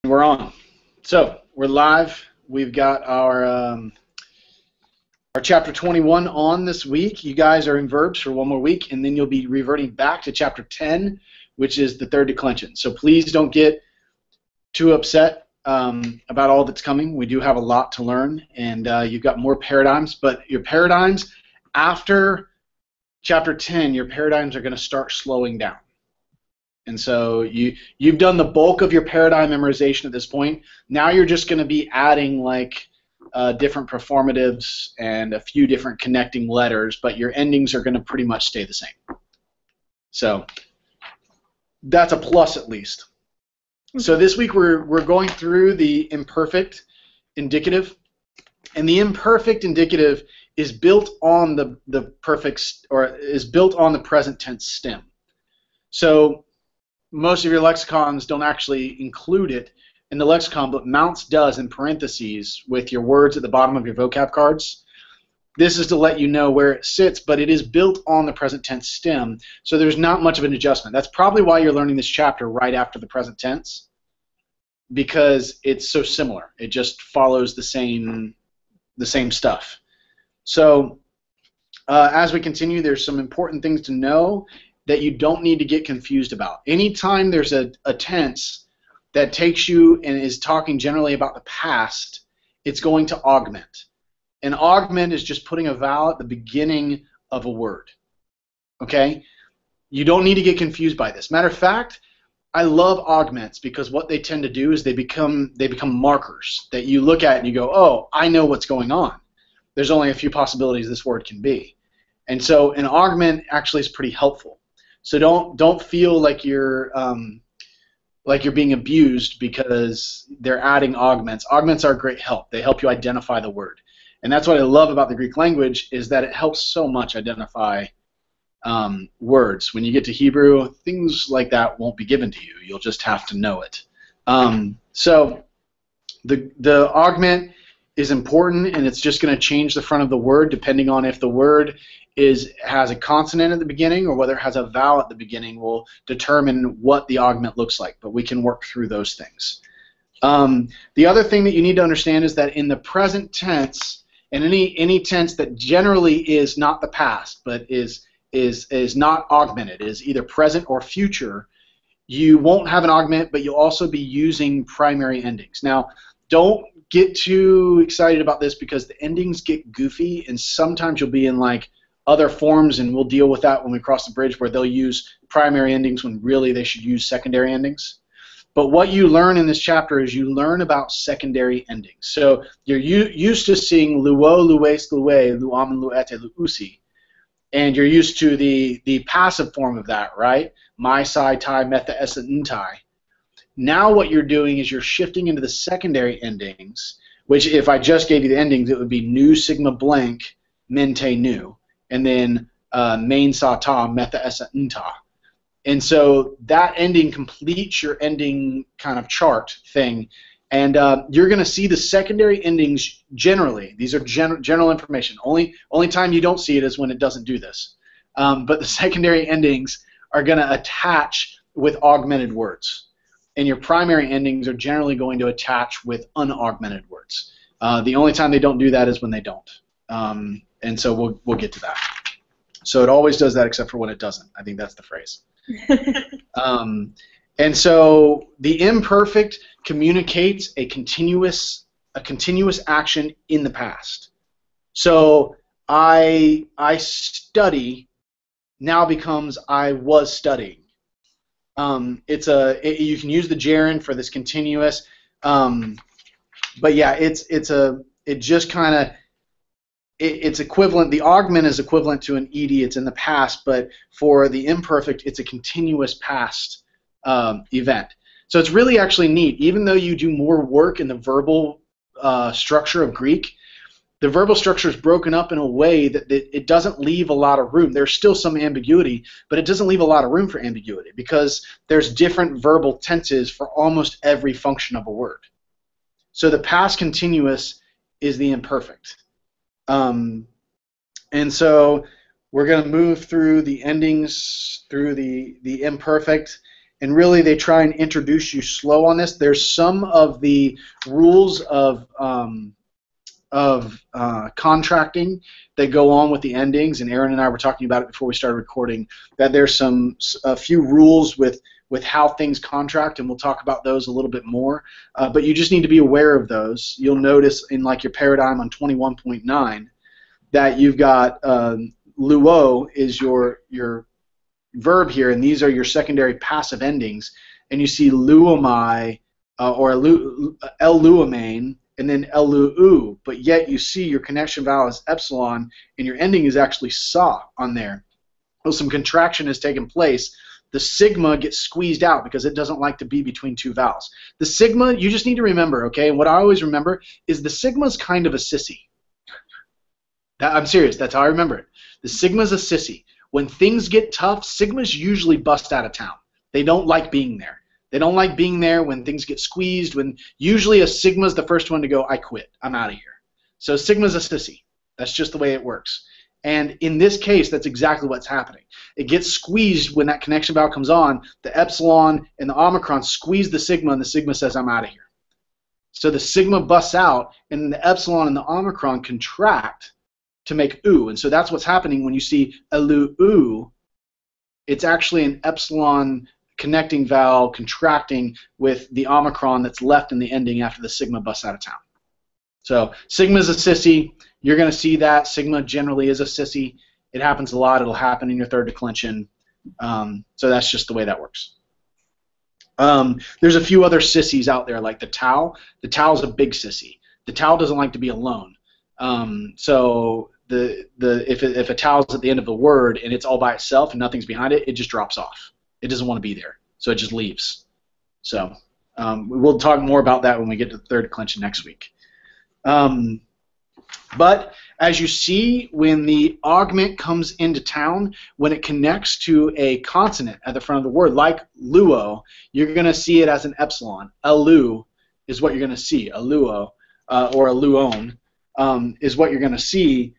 We're on. So we're live. We've got our chapter 21 on this week. You guys are in verbs for one more week, and then you'll be reverting back to chapter 10, which is the third declension. So please don't get too upset about all that's coming. We do have a lot to learn, and you've got more paradigms. But your paradigms after chapter 10, your paradigms are going to start slowing down. And so you've done the bulk of your paradigm memorization at this point. Now you're just going to be adding like different performatives and a few different connecting letters, but your endings are going to pretty much stay the same. So that's a plus at least. So this week we're going through the imperfect indicative, and the imperfect indicative is built on the perfect, or is built on the present tense stem. So most of your lexicons don't actually include it in the lexicon, but Mounce does in parentheses with your words at the bottom of your vocab cards. This is to let you know where it sits, but it is built on the present tense stem, so there's not much of an adjustment. That's probably why you're learning this chapter right after the present tense, because it's so similar. It just follows the same stuff. So as we continue, there's some important things to know that you don't need to get confused about. Anytime there's a tense that takes you and is talking generally about the past, it's going to augment. And augment is just putting a vowel at the beginning of a word. Okay? You don't need to get confused by this. Matter of fact, I love augments because what they tend to do is they become markers that you look at and you go, oh, I know what's going on. There's only a few possibilities this word can be. And so an augment actually is pretty helpful. So don't feel like you're being abused because they're adding augments. Augments are a great help. They help you identify the word, and that's what I love about the Greek language, is that it helps so much identify words. When you get to Hebrew, things like that won't be given to you. You'll just have to know it. So the augment is important, and it's just going to change the front of the word depending on if the word has a consonant at the beginning or whether it has a vowel at the beginning will determine what the augment looks like, but we can work through those things. The other thing that you need to understand is that in the present tense, and any tense that generally is not the past but is not augmented, is either present or future, you won't have an augment, but you'll also be using primary endings. Now, don't get too excited about this because the endings get goofy, and sometimes you'll be in like other forms, and we'll deal with that when we cross the bridge, where they'll use primary endings when really they should use secondary endings. But what you learn in this chapter is you learn about secondary endings. So you're used to seeing luo, lues, lue, luam, luete, luusi, and you're used to the passive form of that, right? My, psi, tai, metha, essa, ntai. Now what you're doing is you're shifting into the secondary endings, which if I just gave you the endings, it would be nu, sigma, blank, mente, nu, and then main, sa, ta, metha, essa, nta. And so that ending completes your ending kind of chart thing, and you're going to see the secondary endings generally. These are general information. Only time you don't see it is when it doesn't do this. But the secondary endings are going to attach with augmented words, and your primary endings are generally going to attach with unaugmented words. The only time they don't do that is when they don't. And so we'll get to that. So it always does that except for when it doesn't. I think that's the phrase. And so the imperfect communicates a continuous action in the past. So I study now becomes I was studying. You can use the gerund for this continuous, but yeah, it's equivalent. The augment is equivalent to an ed. It's in the past, but for the imperfect, it's a continuous past event. So it's really actually neat. Even though you do more work in the verbal structure of Greek, the verbal structure is broken up in a way that it doesn't leave a lot of room. There's still some ambiguity, but it doesn't leave a lot of room for ambiguity because there's different verbal tenses for almost every function of a word. So the past continuous is the imperfect. And so we're going to move through the endings, through the imperfect, and really they try and introduce you slow on this. There's some of the rules of contracting that go on with the endings, and Aaron and I were talking about it before we started recording, that there's a few rules with how things contract, and we'll talk about those a little bit more, but you just need to be aware of those. You'll notice in like your paradigm on 21.9 that you've got luo is your verb here, and these are your secondary passive endings, and you see luomai or luomane and then luu, but yet you see your connection vowel is epsilon and your ending is actually sa on there. Well, some contraction has taken place. The sigma gets squeezed out because it doesn't like to be between two vowels. The sigma, you just need to remember, okay, and what I always remember is the sigma's kind of a sissy. I'm serious, that's how I remember it. The sigma's a sissy. When things get tough, sigmas usually bust out of town. They don't like being there. They don't like being there when things get squeezed. When usually a sigma's the first one to go, I quit, I'm out of here. So sigma's a sissy. That's just the way it works. And in this case, that's exactly what's happening. It gets squeezed when that connection vowel comes on. The epsilon and the omicron squeeze the sigma, and the sigma says, I'm out of here. So the sigma busts out, and the epsilon and the omicron contract to make oo. And so that's what's happening when you see elu-oo. It's actually an epsilon connecting vowel contracting with the omicron that's left in the ending after the sigma busts out of town. So sigma is a sissy. You're going to see that. Sigma generally is a sissy. It happens a lot. It'll happen in your third declension. So that's just the way that works. There's a few other sissies out there, like the tau. The tau is a big sissy. The tau doesn't like to be alone. So if a tau is at the end of the word and it's all by itself and nothing's behind it, it just drops off. It doesn't want to be there, so it just leaves. So we'll talk more about that when we get to the third declension next week. But as you see, when the augment comes into town, when it connects to a consonant at the front of the word, like luo, you're going to see it as an epsilon. Alu is what you're going to see. Aluo or aluon is what you're going to see.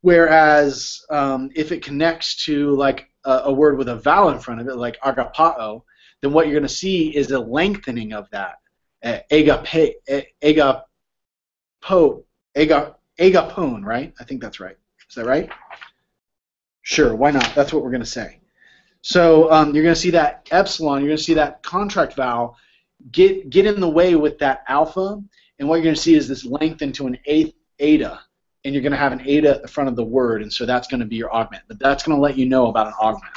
Whereas if it connects to like a word with a vowel in front of it, like agapao, then what you're going to see is a lengthening of that. Agapone, right? I think that's right. Is that right? Sure, why not? That's what we're going to say. So you're going to see that epsilon, you're going to see that contract vowel get in the way with that alpha, and what you're going to see is this lengthen to an eighth eta, and you're going to have an eta at the front of the word, and so that's going to be your augment. But that's going to let you know about an augment.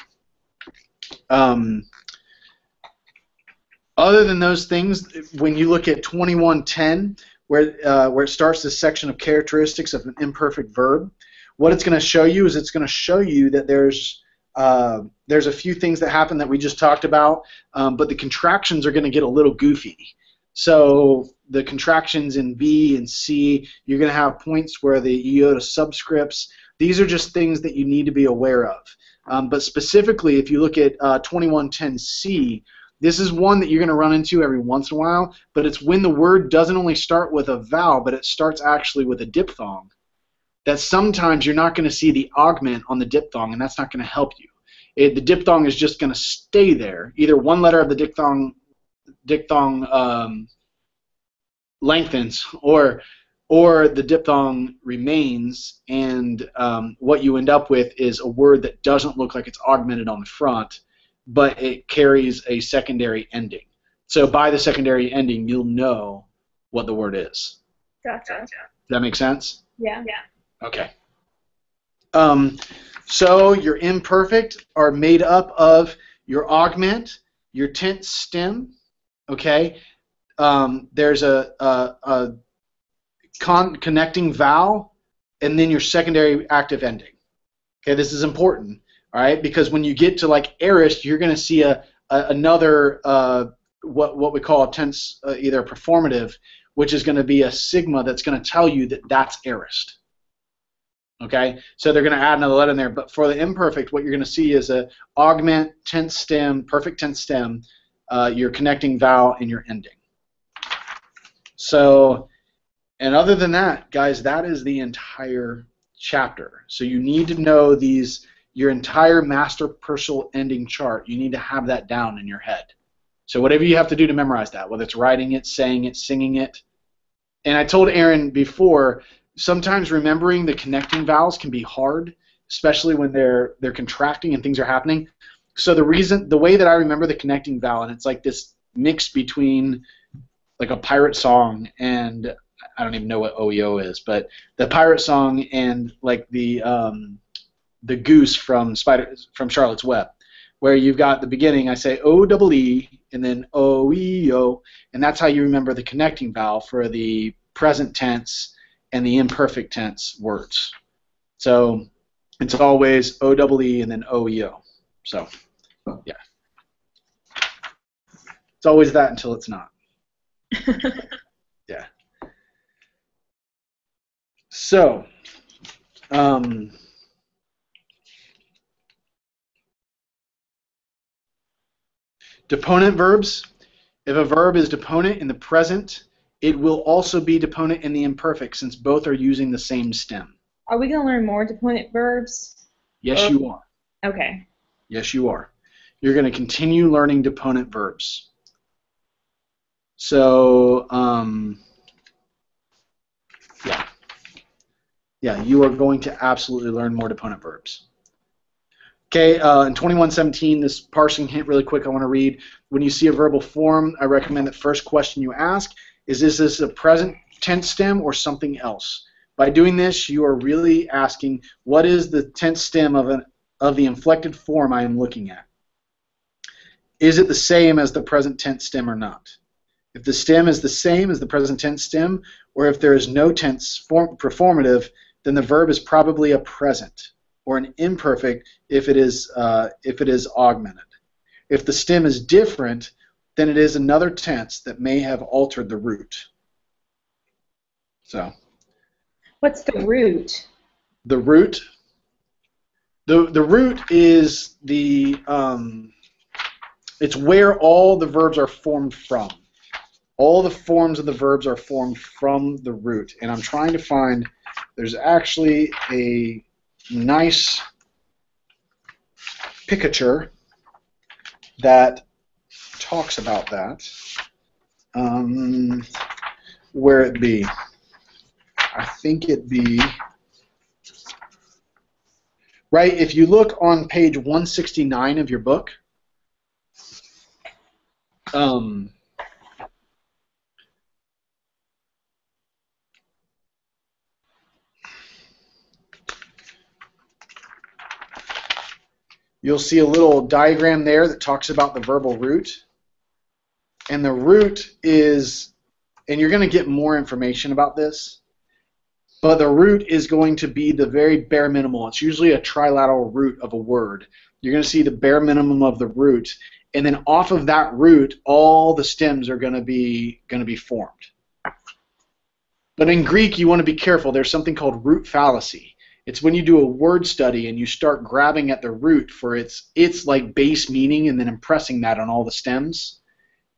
Other than those things, when you look at 2110, where it starts this section of characteristics of an imperfect verb, what it's going to show you is it's going to show you that there's a few things that happen that we just talked about, but the contractions are going to get a little goofy. So the contractions in B and C, you're going to have points where the iota subscripts. These are just things that you need to be aware of. But specifically, if you look at 2110C, this is one that you're going to run into every once in a while, but it's when the word doesn't only start with a vowel, but it starts actually with a diphthong. That sometimes you're not going to see the augment on the diphthong, and that's not going to help you. The diphthong is just going to stay there. Either one letter of the diphthong lengthens, or the diphthong remains, and what you end up with is a word that doesn't look like it's augmented on the front, but it carries a secondary ending. So by the secondary ending, you'll know what the word is. Gotcha. Does that make sense? Yeah. Okay. So your imperfect are made up of your augment, your tense stem, okay? There's a connecting vowel, and then your secondary active ending. Okay, this is important, all right? Because when you get to like aorist, you're going to see another what we call a tense, either a performative, which is going to be a sigma that's going to tell you that that's aorist. Okay, so they're going to add another letter in there. But for the imperfect, what you're going to see is a augment, tense stem, perfect tense stem, your connecting vowel, and your ending. So, and other than that, guys, that is the entire chapter. So you need to know these your entire master partial ending chart, you need to have that down in your head. So whatever you have to do to memorize that, whether it's writing it, saying it, singing it. And I told Aaron before, sometimes remembering the connecting vowels can be hard, especially when they're contracting and things are happening. So the way that I remember the connecting vowel, and it's like this mix between like a pirate song and I don't even know what OEO is, but the pirate song and like the goose from Charlotte's Web, where you've got the beginning, I say O-double-E, and then O-E-O, and that's how you remember the connecting vowel for the present tense and the imperfect tense words. So it's always O-double-E and then O-E-O. So, yeah. It's always that until it's not. Yeah. So, deponent verbs. If a verb is deponent in the present, it will also be deponent in the imperfect since both are using the same stem. Are we going to learn more deponent verbs? Yes, you are. Okay. Yes, you are. You're going to continue learning deponent verbs. So, yeah. Yeah, you are going to absolutely learn more deponent verbs. Okay, in 2117, this parsing hint really quick I want to read. When you see a verbal form, I recommend that first question you ask is this a present tense stem or something else? By doing this, you are really asking, what is the tense stem of the inflected form I am looking at? Is it the same as the present tense stem or not? If the stem is the same as the present tense stem, or if there is no tense performative, then the verb is probably a present, or an imperfect if it is augmented. If the stem is different, then it is another tense that may have altered the root. So. What's the root? The root. The root is it's where all the verbs are formed from. All the forms of the verbs are formed from the root, and I'm trying to find. There's actually a nice picture that talks about that. Where it be? I think it be right. If you look on page 169 of your book, you'll see a little diagram there that talks about the verbal root. And the root is, and you're going to get more information about this, but the root is going to be the very bare minimal. It's usually a trilateral root of a word. You're going to see the bare minimum of the root, and then off of that root, all the stems are going to be formed. But in Greek, you want to be careful. There's something called root fallacy. It's when you do a word study and you start grabbing at the root for its like base meaning and then impressing that on all the stems.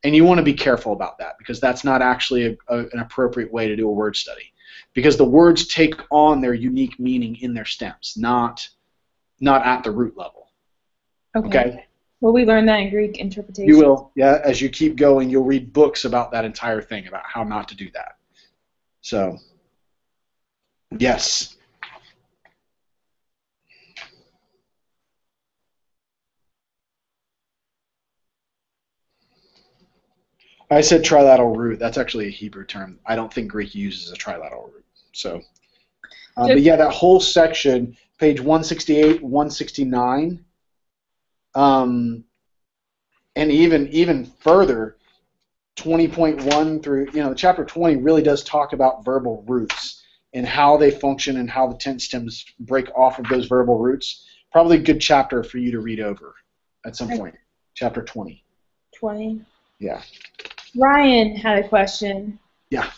And you want to be careful about that because that's not actually an appropriate way to do a word study. Because the words take on their unique meaning in their stems, not at the root level. Okay? Will we learn that in Greek interpretation? You will, yeah. As you keep going, you'll read books about that entire thing, about how not to do that. So, yes. I said trilateral root. That's actually a Hebrew term. I don't think Greek uses a trilateral root. So, but yeah, that whole section, page 168, 169, and even further, 20.1 through, chapter 20 really does talk about verbal roots and how they function and how the tense stems break off of those verbal roots. Probably a good chapter for you to read over at some point. Chapter 20. 20. Yeah. Ryan had a question. Yeah.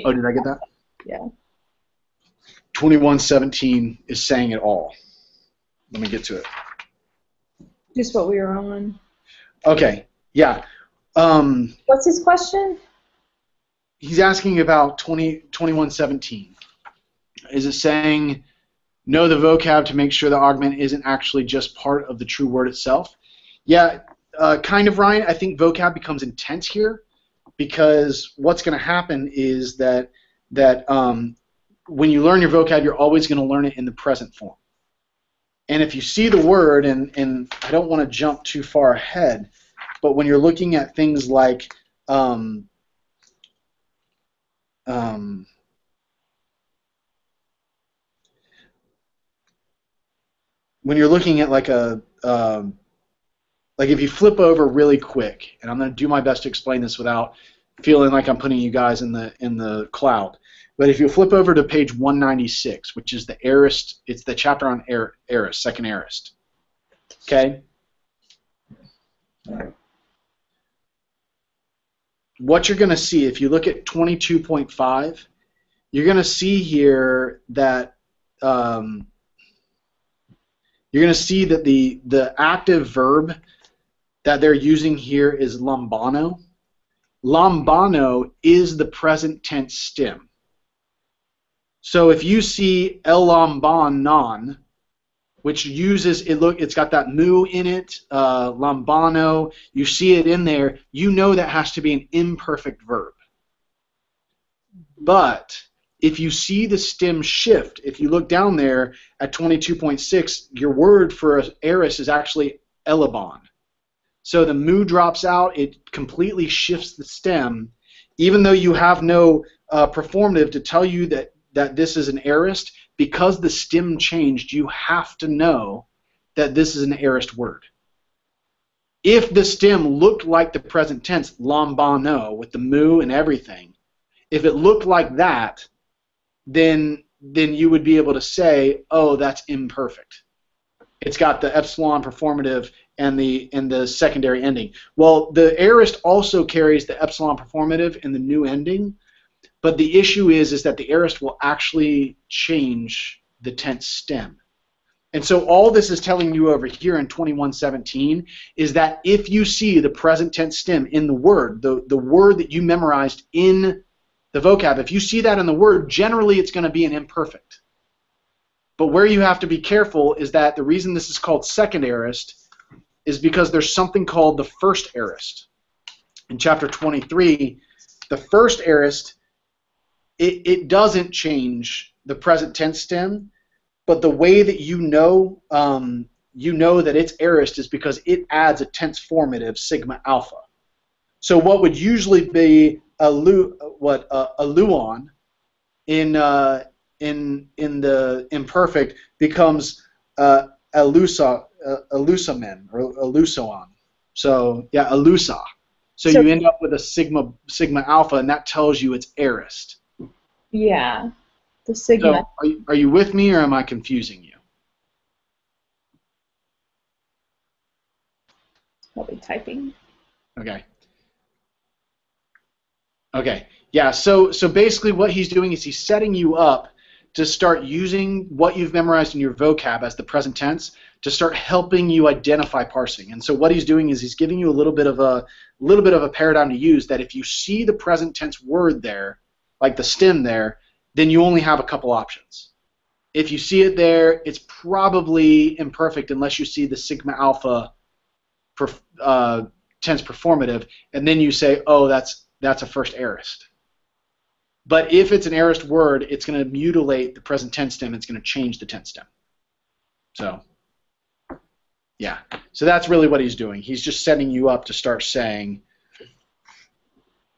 Oh, did I get that? Yeah. 2117 is saying it all. Let me get to it. Just what we were on. Okay. Yeah. What's his question? He's asking about 2117. Is it saying Know the vocab to make sure the augment isn't actually just part of the true word itself. Yeah, kind of, Ryan. I think vocab becomes intense here because what's going to happen is that when you learn your vocab, you're always going to learn it in the present form. And if you see the word, and I don't want to jump too far ahead, but when you're looking at things like when you're looking at like like if you flip over really quick, and I'm going to do my best to explain this without feeling like I'm putting you guys in the cloud. But if you flip over to page 196, which is the aorist, it's the chapter on aorist, second aorist. Okay? What you're going to see, if you look at 22.5, you're going to see here that you're going to see that the active verb that they're using here is lambano. Lambano is the present tense stem. So if you see elambanon, which uses it's got that mu in it, lambano, you see it in there, you know that has to be an imperfect verb. But if you see the stem shift, if you look down there at 22.6, your word for aorist is actually elabon. So the mu drops out, it completely shifts the stem, even though you have no performative to tell you that this is an aorist. Because the stem changed, you have to know that this is an aorist word. If the stem looked like the present tense, lambano, with the mu and everything, if it looked like that, then you would be able to say, oh, that's imperfect. It's got the epsilon performative and the secondary ending. Well, the aorist also carries the epsilon performative and the new ending, but the issue is that the aorist will actually change the tense stem. And so all this is telling you over here in 21:17 is that if you see the present tense stem in the word, the word that you memorized in the vocab, if you see that in the word, generally it's going to be an imperfect. But where you have to be careful is that the reason this is called second aorist is because there's something called the first aorist. In chapter 23, the first aorist, it doesn't change the present tense stem, but the way that you know that it's aorist is because it adds a tense formative sigma alpha. So what would usually be a luon in the imperfect becomes elusamen or elusoon. So yeah, elusa. So you end up with a sigma alpha, and that tells you it's aorist. Yeah, the sigma. So are you with me, or am I confusing you? Probably typing. Okay. Okay. Yeah. So basically, what he's doing is he's setting you up to start using what you've memorized in your vocab as the present tense to start helping you identify parsing. And so what he's doing is he's giving you a little bit of a paradigm to use, that if you see the present tense word there, like the stem there, then you only have a couple options. If you see it there, it's probably imperfect unless you see the sigma alpha tense performative, and then you say, oh, that's a first aorist. But if it's an aorist word, it's going to mutilate the present tense stem. It's going to change the tense stem. So, yeah. So that's really what he's doing. He's just setting you up to start saying,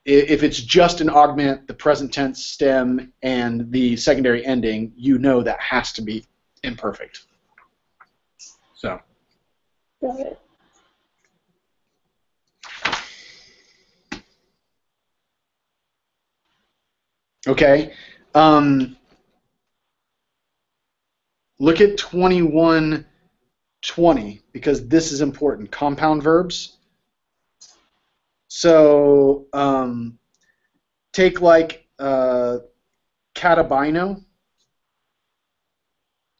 if it's just an augment, the present tense stem, and the secondary ending, you know that has to be imperfect. So. Got it. Okay. Look at 21:20, because this is important. Compound verbs. So take like catabino,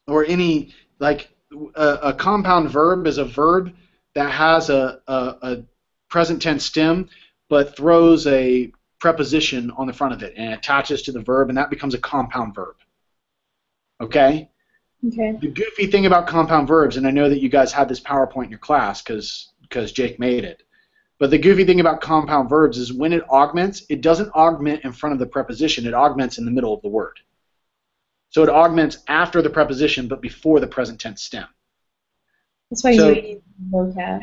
or any, like a compound verb is a verb that has a present tense stem but throws a preposition on the front of it and attaches to the verb, and that becomes a compound verb. Okay? Okay. The goofy thing about compound verbs, and I know that you guys had this PowerPoint in your class because Jake made it, but the goofy thing about compound verbs is when it augments, it doesn't augment in front of the preposition, it augments in the middle of the word. So it augments after the preposition but before the present tense stem. That's why you need vocab.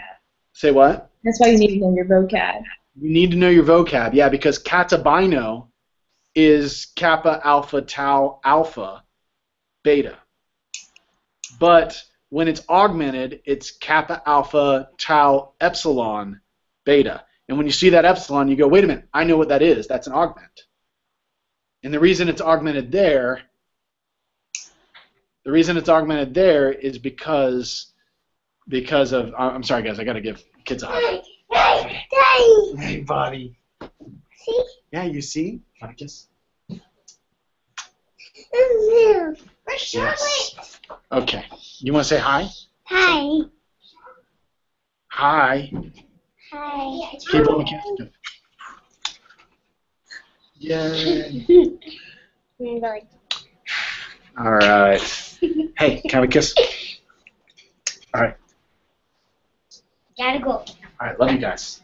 Say what? That's why you need to know your vocab. You need to know your vocab, yeah, because katabino is kappa, alpha, tau, alpha, beta. But when it's augmented, it's kappa, alpha, tau, epsilon, beta. And when you see that epsilon, you go, wait a minute, I know what that is. That's an augment. And the reason it's augmented there is because of, I'm sorry, guys, I got to give kids a hug. Hey, buddy. See? Yeah, you see? Want to kiss? Yes. Okay. You want to say hi? Hi. Hi. Hi. Keep blowing a kiss. Yay. All right. Hey, can I have a kiss? All right. Gotta go. All right. Love you guys.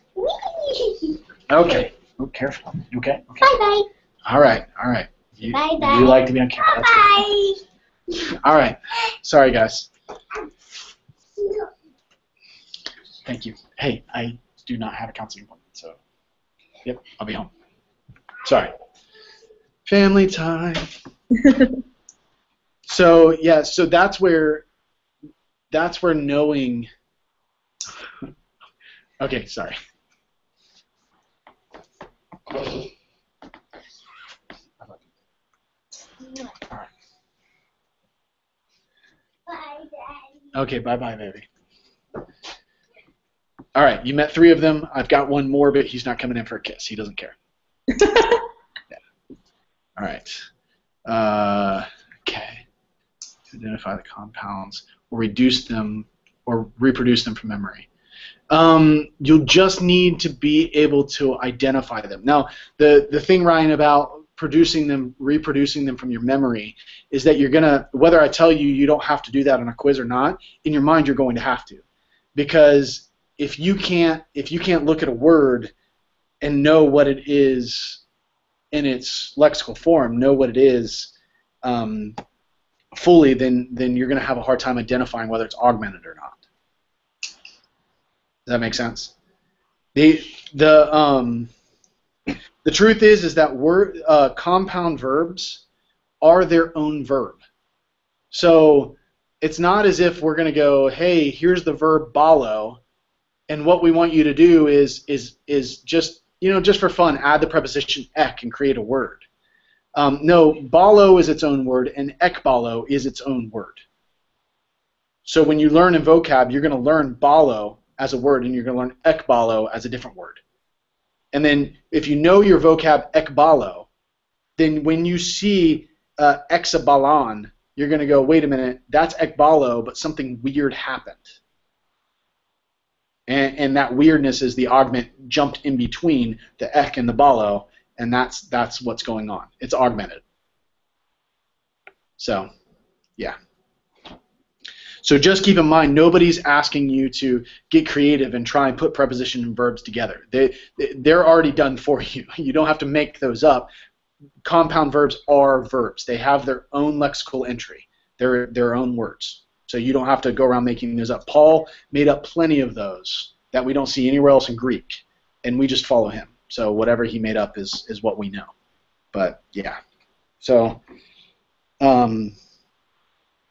Okay. Oh, careful. You okay? Okay. Bye-bye. All right. All right. Bye-bye. You like to be on camera. That's Bye-bye. good. All right. Sorry, guys. Thank you. Hey, I do not have a counseling appointment, so yep, I'll be home. Sorry. Family time. So yeah, so that's where knowing. Okay, sorry. Okay, bye-bye, baby. All right, you met 3 of them. I've got one more, but he's not coming in for a kiss. He doesn't care. Yeah. All right. Okay. Identify the compounds or reduce them or reproduce them from memory. You'll just need to be able to identify them. Now, the thing, Ryan, about reproducing them from your memory is that you're gonna, whether I tell you you don't have to do that on a quiz or not, in your mind you're going to have to, because if you can't look at a word and know what it is in its lexical form, know what it is fully, then you're going to have a hard time identifying whether it's augmented or not. Does that make sense? The truth is that compound verbs are their own verb. So it's not as if we're going to go, hey, here's the verb ballo, and what we want you to do is just, just for fun, add the preposition ek and create a word. No, ballo is its own word, and ekballo is its own word. So when you learn in vocab, you're going to learn ballo as a word, and you're going to learn ekballo as a different word. And then if you know your vocab ekballo, then when you see exabalon, you're going to go, wait a minute, that's ekballo, but something weird happened. And that weirdness is the augment jumped in between the ek and the ballo, and that's what's going on. It's augmented. So, yeah. So just keep in mind, nobody's asking you to get creative and try and put preposition and verbs together. They're already done for you. You don't have to make those up. Compound verbs are verbs. They have their own lexical entry, their own words. So you don't have to go around making those up. Paul made up plenty of those that we don't see anywhere else in Greek, and we just follow him. So whatever he made up is what we know. But yeah. So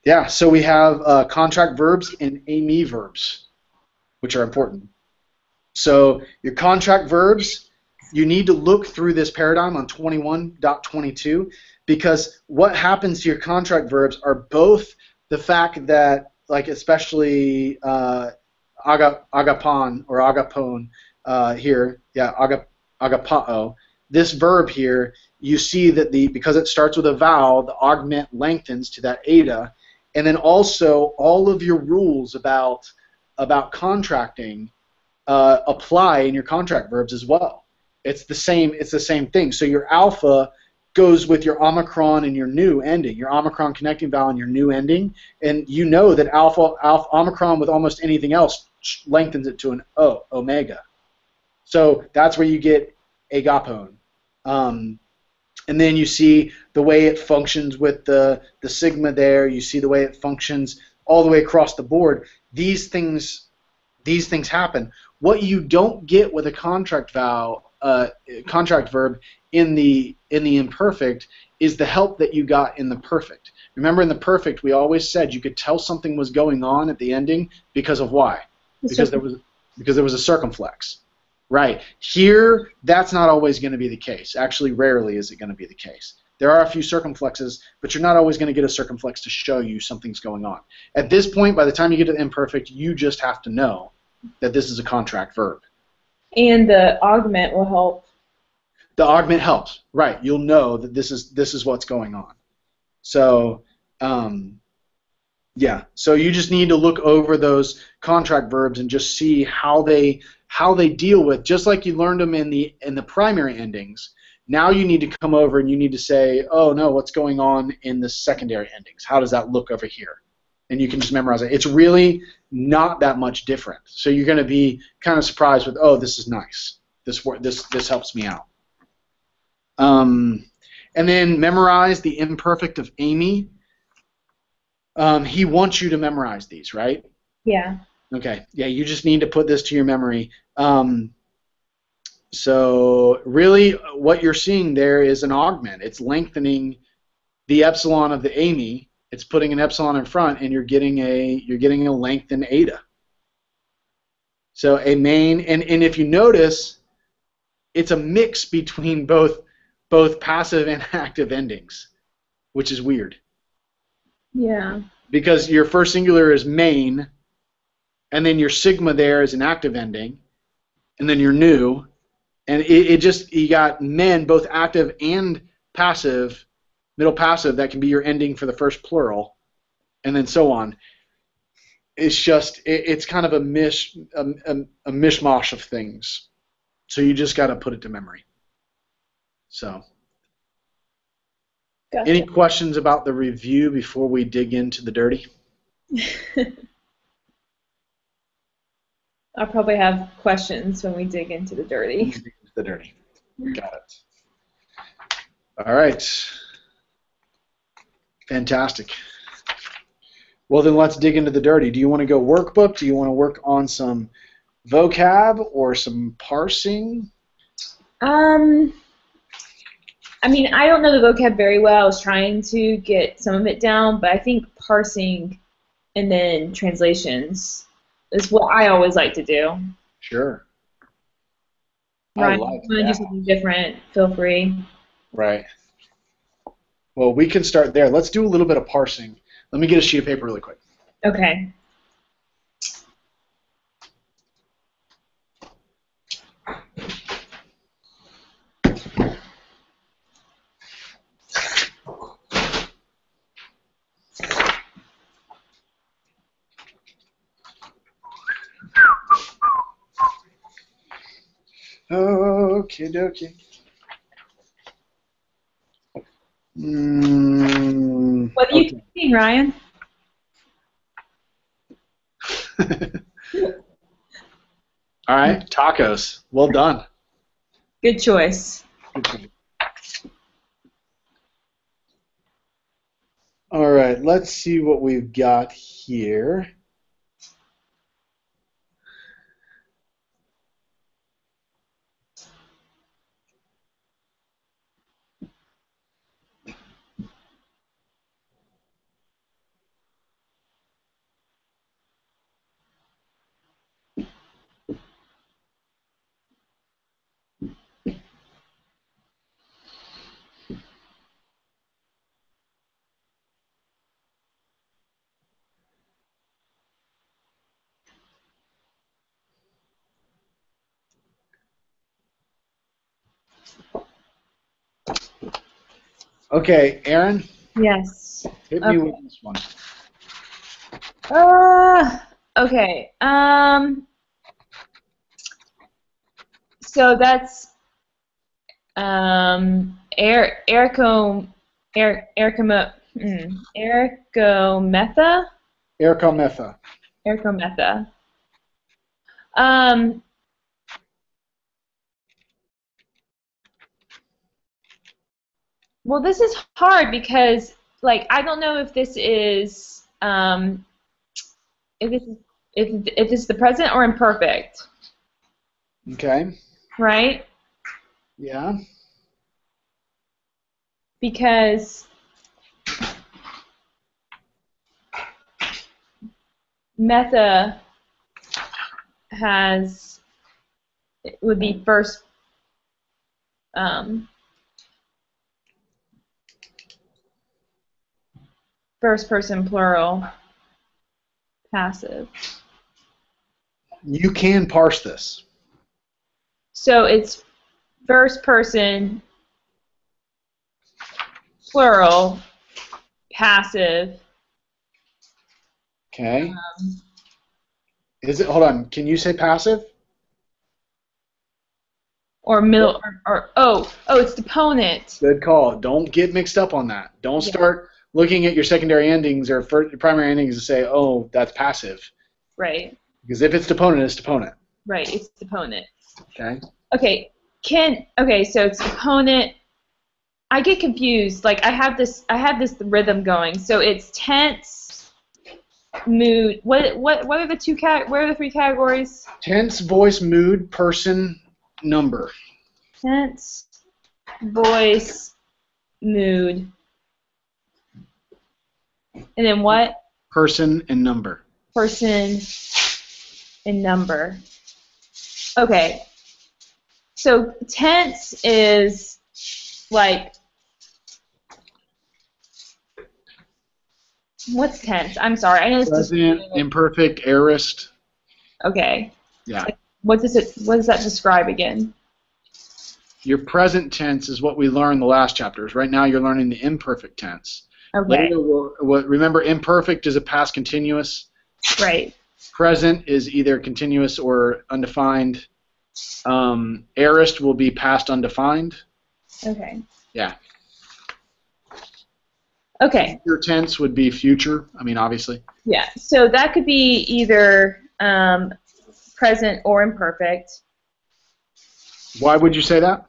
yeah, so we have contract verbs and aimee verbs, which are important. So your contract verbs, you need to look through this paradigm on 21.22, because what happens to your contract verbs are both the fact that, like especially agapon or agapon here, yeah, agapao, this verb here, you see that because it starts with a vowel, the augment lengthens to that eta. And then also all of your rules about contracting apply in your contract verbs as well. It's the same thing. So your alpha goes with your omicron and your new ending, your omicron connecting vowel and your new ending, and you know that alpha omicron with almost anything else lengthens it to an O, omega. So that's where you get agapone. And then you see the way it functions with the sigma there. You see the way it functions all the way across the board. These things happen. What you don't get with a contract verb in the imperfect is the help that you got in the perfect. Remember, in the perfect, we always said you could tell something was going on at the ending because of why? Because there was a circumflex. Right. Here, that's not always going to be the case. Actually, rarely is it going to be the case. There are a few circumflexes, but you're not always going to get a circumflex to show you something's going on. At this point, by the time you get to the imperfect, you just have to know that this is a contract verb. And the augment will help. The augment helps. Right. You'll know that this is what's going on. So, yeah. So you just need to look over those contract verbs and just see how they deal with, just like you learned them in the primary endings. Now you need to come over and you need to say, oh no, what's going on in the secondary endings? How does that look over here? And you can just memorize it. It's really not that much different. So you're going to be kind of surprised with, oh, this is nice. This helps me out. And then memorize the imperfect of Amy. He wants you to memorize these, right? Yeah. Okay. Yeah, you just need to put this to your memory. So really what you're seeing there is an augment. It's lengthening the epsilon of the Amy. It's putting an epsilon in front, and you're getting a lengthened eta. So a main, and if you notice, it's a mix between both passive and active endings, which is weird. Yeah. Because your first singular is main, and then your sigma there is an active ending, and then your new, and you got men, both active and passive, middle passive, that can be your ending for the first plural, and then so on. It's just, it's kind of a mishmash of things. So you just got to put it to memory. So, Gotcha. Any questions about the review before we dig into the dirty? I'll probably have questions when we dig into the dirty. The dirty. Got it. All right. Fantastic. Well, then let's dig into the dirty. Do you want to go workbook? Do you want to work on some vocab or some parsing? I mean, I don't know the vocab very well. I was trying to get some of it down, but I think parsing and then translations is what I always like to do. Sure. Ryan, if you want to do something different, feel free. Right. Well, we can start there. Let's do a little bit of parsing. Let me get a sheet of paper really quick. Okay. Okie dokie. What are you thinking, Ryan? All right, tacos. Well done. Good choice. Good choice. All right, let's see what we've got here. Okay, Aaron? Yes. Hit me with this one. Okay. So that's Erico, Ericometha? Ericometha. Ericometha. Um, well, this is hard because, like, I don't know if this is, if it's the present or imperfect, Okay. right? Yeah. Because metha would be first first person plural passive. You can parse this. So it's first person plural passive. Okay. Is it? Hold on. Can you say passive? Or middle, it's deponent. Good call. Don't get mixed up on that. Don't start looking at your secondary endings or primary endings and say, oh, that's passive. Right. Because if it's deponent, it's deponent. Right, it's deponent. Okay. Okay, so it's deponent. I get confused. Like I have this rhythm going. So it's tense, mood. What are the three categories? Tense, voice, mood, person, number. Tense, voice, mood. And then what? Person and number. Person and number. Okay. So tense is like, what's tense? I'm sorry. I know this Present, imperfect, aorist. Okay. Yeah. What does that describe again? Your present tense is what we learned the last chapters. Right now you're learning the imperfect tense. Okay. Later, remember, imperfect is a past continuous. Right. Present is either continuous or undefined. Aorist will be past undefined. Okay. Yeah. Okay. Future tense would be future. I mean, obviously. Yeah. So that could be either present or imperfect. Why would you say that?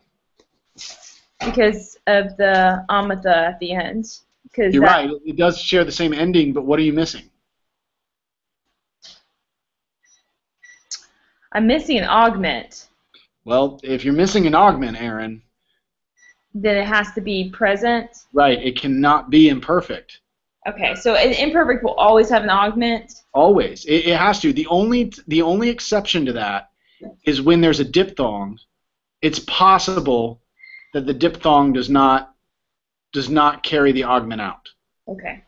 Because of the amatha at the end. You're right. It does share the same ending, but what are you missing? I'm missing an augment. Well, if you're missing an augment, Aaron. Then it has to be present. Right. It cannot be imperfect. Okay. So an imperfect will always have an augment. Always. It has to. The only exception to that is when there's a diphthong. It's possible that the diphthong does not carry the augment out. Okay.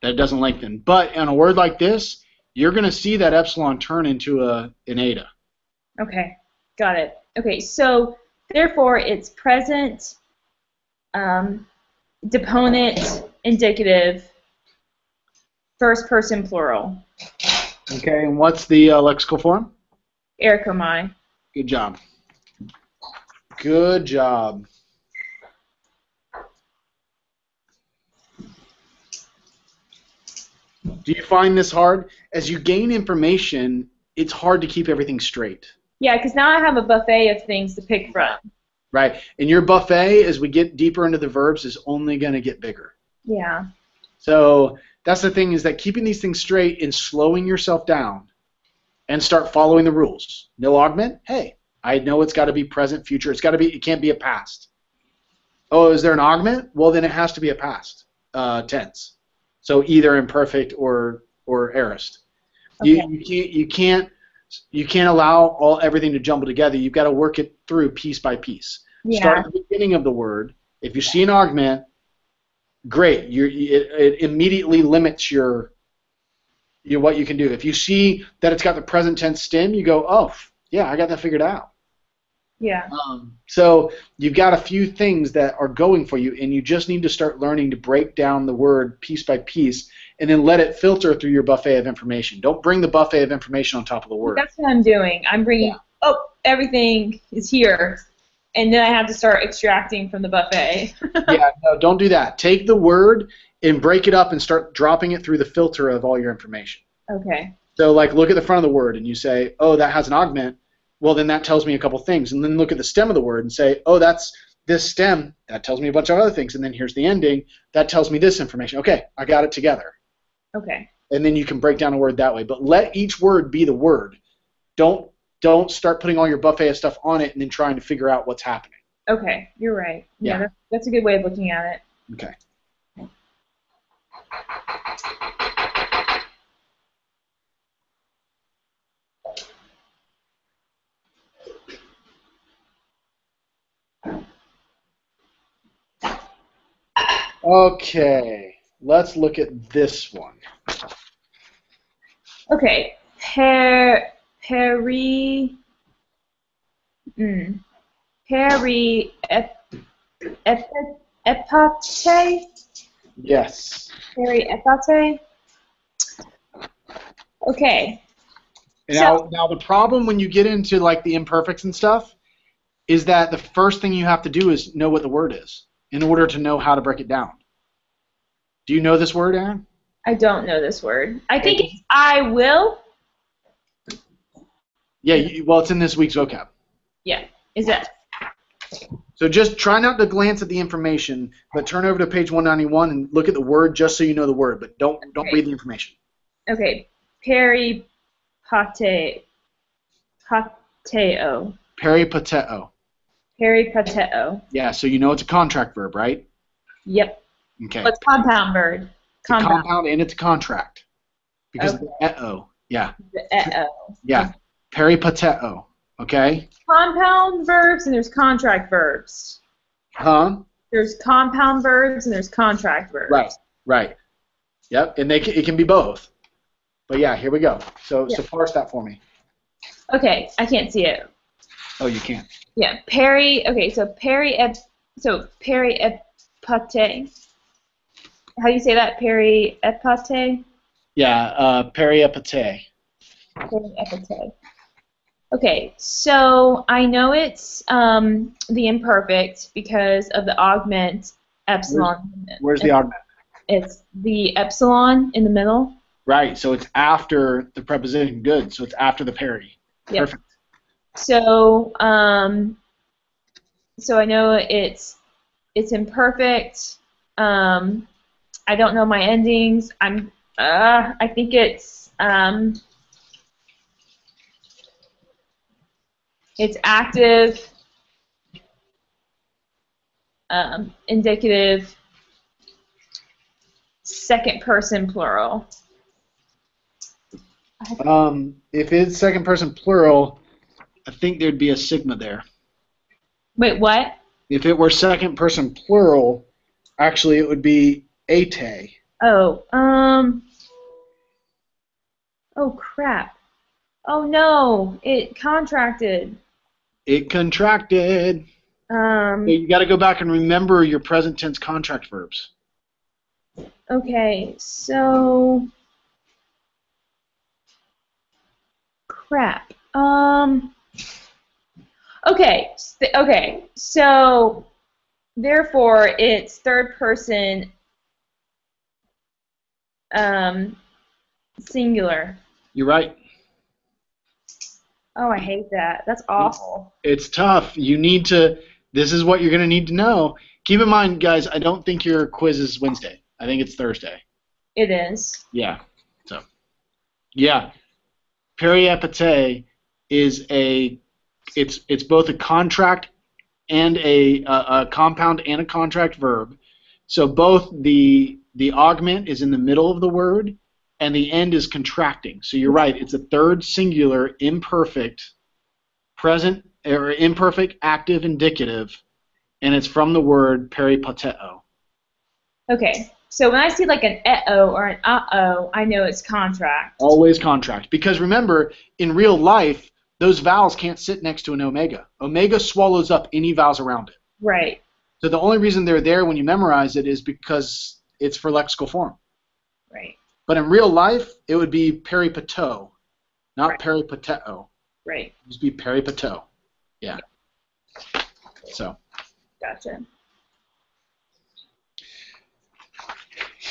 That it doesn't lengthen. But in a word like this, you're going to see that epsilon turn into an eta. Okay. Got it. Okay. So therefore, it's present, deponent, indicative, first person plural. Okay. And what's the lexical form? Erikomai. Good job. Good job. Do you find this hard? As you gain information, it's hard to keep everything straight. Yeah, because now I have a buffet of things to pick from. Right. And your buffet, as we get deeper into the verbs, is only going to get bigger. Yeah. So that's the thing, is that keeping these things straight and slowing yourself down and start following the rules. No augment? Hey, I know it's got to be present, future. It can't be a past. Oh, is there an augment? Well, then it has to be a past tense. So either imperfect or aorist. Okay. You can't allow everything to jumble together. You've got to work it through piece by piece. Yeah. Start at the beginning of the word. If you see an augment, great. It immediately limits your what you can do. If you see that it's got the present tense stem, you go, oh, yeah, I got that figured out. Yeah. So you've got a few things that are going for you, and you just need to start learning to break down the word piece by piece, and then let it filter through your buffet of information. Don't bring the buffet of information on top of the word. That's what I'm doing. I'm bringing, everything is here. And then I have to start extracting from the buffet. Yeah, no, don't do that. Take the word and break it up and start dropping it through the filter of all your information. Okay. So, like, look at the front of the word and you say, oh, that has an augment. Well, then that tells me a couple things. And then look at the stem of the word and say, oh, that's this stem. That tells me a bunch of other things. And then here's the ending. That tells me this information. Okay, I got it together. Okay. And then you can break down a word that way. But let each word be the word. Don't start putting all your buffet of stuff on it and then trying to figure out what's happening. Okay, you're right. Yeah. That's a good way of looking at it. Okay. Okay, let's look at this one. Okay, peri epate. Yes. Peri epate. Okay. Now the problem when you get into like the imperfects and stuff is that the first thing you have to do is know what the word is in order to know how to break it down. Do you know this word, Aaron? I don't know this word. I think it's I will. Yeah, well, it's in this week's vocab. Yeah. Is it? So just try not to glance at the information, but turn over to page 191 and look at the word just so you know the word, but don't read the information. Okay. Peripateo. Peripateo. Peripateo. Yeah, so you know it's a contract verb, right? Yep. Okay. What's compound verb? It's a compound and it's a contract. Because Okay. the e-o. Yeah. The e-o. Yeah. Peripateo. Okay? Compound verbs and there's contract verbs. Huh? There's compound verbs and there's contract verbs. Right. Yep, and it can be both. But yeah, here we go. So parse that for me. Okay, I can't see it. Oh, you can't. Yeah, okay, so periepate. How do you say that? Periepate? Yeah, periepate. Periepate. Okay, so I know it's the imperfect because of the augment epsilon. Where's the augment? It's the epsilon in the middle. Right, so it's after the preposition good, so it's after the peri. Yep. Perfect. So so I know it's imperfect. I don't know my endings. I think it's active, indicative, second person plural. If it's second person plural, I think there'd be a sigma there. Wait, what? If it were second person plural, actually it would be ate. Oh, oh crap. Oh no, it contracted. It contracted. So you got to go back and remember your present tense contract verbs. Okay, so crap. Okay, so therefore it's third person singular. You're right. Oh, I hate that. That's awful. It's tough. This is what you're going to need to know. Keep in mind, guys, I don't think your quiz is Wednesday. I think it's Thursday. It is. Yeah. So, yeah. Periepate is it's both a contract and a compound and a contract verb. So both the augment is in the middle of the word and the end is contracting. So you're right. It's a third singular imperfect present or imperfect active indicative, and it's from the word peripateo. Okay. So when I see like an e-o or an uh-oh, I know it's contract. Always contract. Because remember, in real life, those vowels can't sit next to an omega. Omega swallows up any vowels around it. Right. So the only reason they're there when you memorize it is because it's for lexical form. Right. But in real life, it would be peripateo, not right. peripateo. Right. It would be peripateo. Yeah. So Gotcha.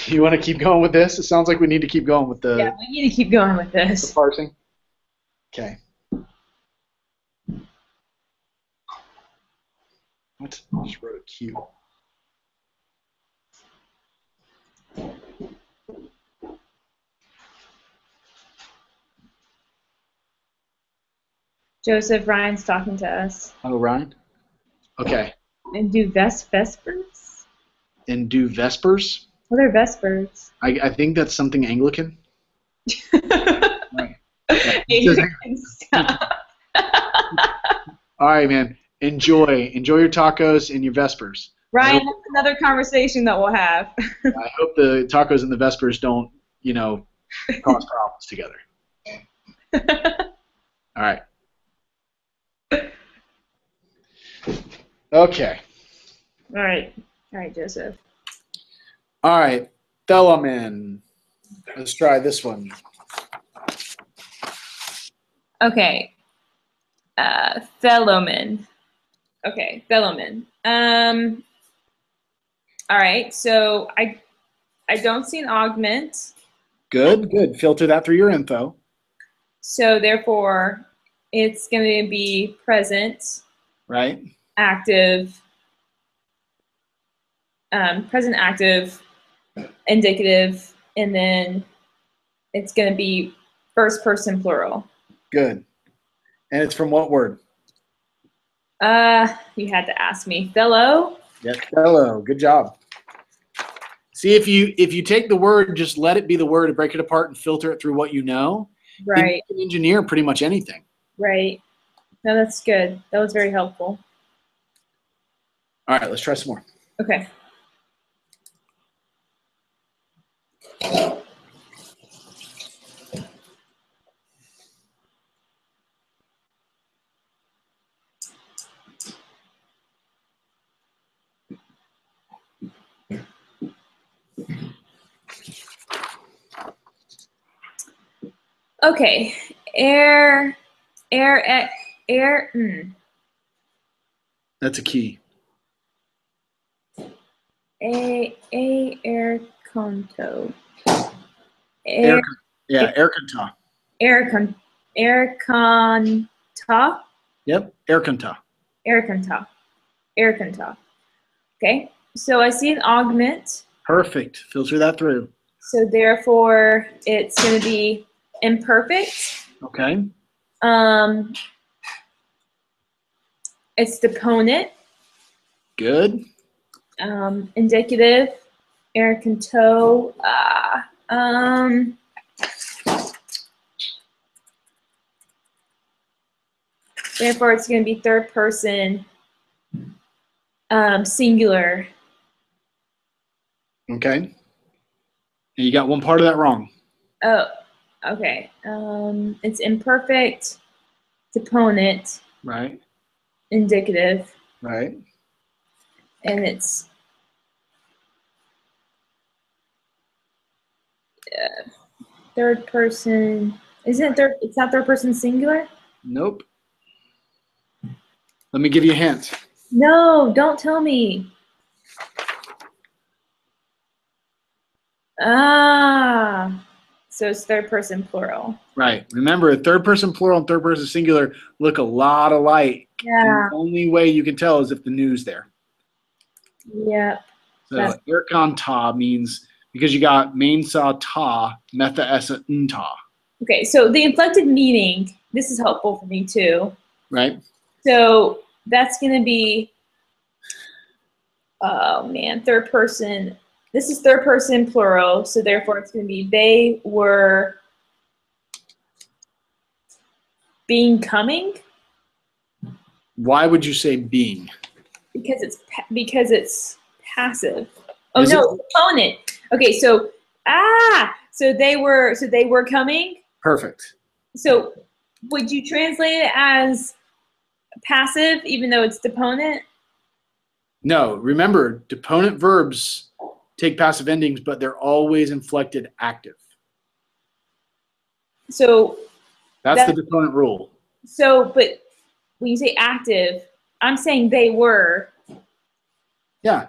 you want to keep going with this? It sounds like we need to keep going with the, Yeah, we need to keep going with the this. parsing. Okay. What? I just wrote a Q. Joseph, Ryan's talking to us. Oh, Ryan? Okay. And do Vespers? And do Vespers? What are Vespers? I think that's something Anglican. Right. Yeah. It says- Stop. All right, man. Enjoy your tacos and your Vespers. Ryan, that's another conversation that we'll have. I hope the tacos and the Vespers don't, cause problems together. All right. Okay. All right, Joseph. All right. Thelamin. Let's try this one. Okay. Thelomen. Okay, Thelomen. All right, so I don't see an augment. Good. Filter that through your info. So therefore, it's going to be present, Right. active, indicative, and then it's going to be first person plural. Good. And it's from what word? You had to ask me. Fellow? Yes. Hello. Good job. See, if you take the word, just let it be the word and break it apart and filter it through what you know. Right. You can engineer pretty much anything. Right. No, that's good. That was very helpful. All right, let's try some more. Okay. Okay. Air. That's a key. Air conto. Air conta. Air conta. Yep, air conta. Air conta. Okay. So I see an augment. Perfect. Filter that through. So therefore, it's going to be imperfect. Okay. It's deponent. Good. Indicative. Air conto. Therefore, it's going to be third person, singular. Okay. And you got one part of that wrong. Oh, okay. It's imperfect, deponent, Right. indicative, Right. and it's third person. Isn't it third? It's not third person singular. Nope. Let me give you a hint. No, don't tell me. So it's third person plural. Right. Remember, third person plural and third person singular look a lot alike. Yeah. And the only way you can tell is if the new's there. Yep. So air conta means because you got main sa ta, metha essa nta. Okay, so the inflected meaning, this is helpful for me too. Right. So that's going to be, oh man, third person. This is third person plural, so therefore it's going to be they were being coming. Why would you say being? Because it's passive. Oh Is no, opponent. Okay, so they were coming. Perfect. So would you translate it as passive even though it's deponent? No, remember, deponent verbs take passive endings, but they're always inflected active. So that's the deponent rule. So, but when you say active, I'm saying they were. Yeah,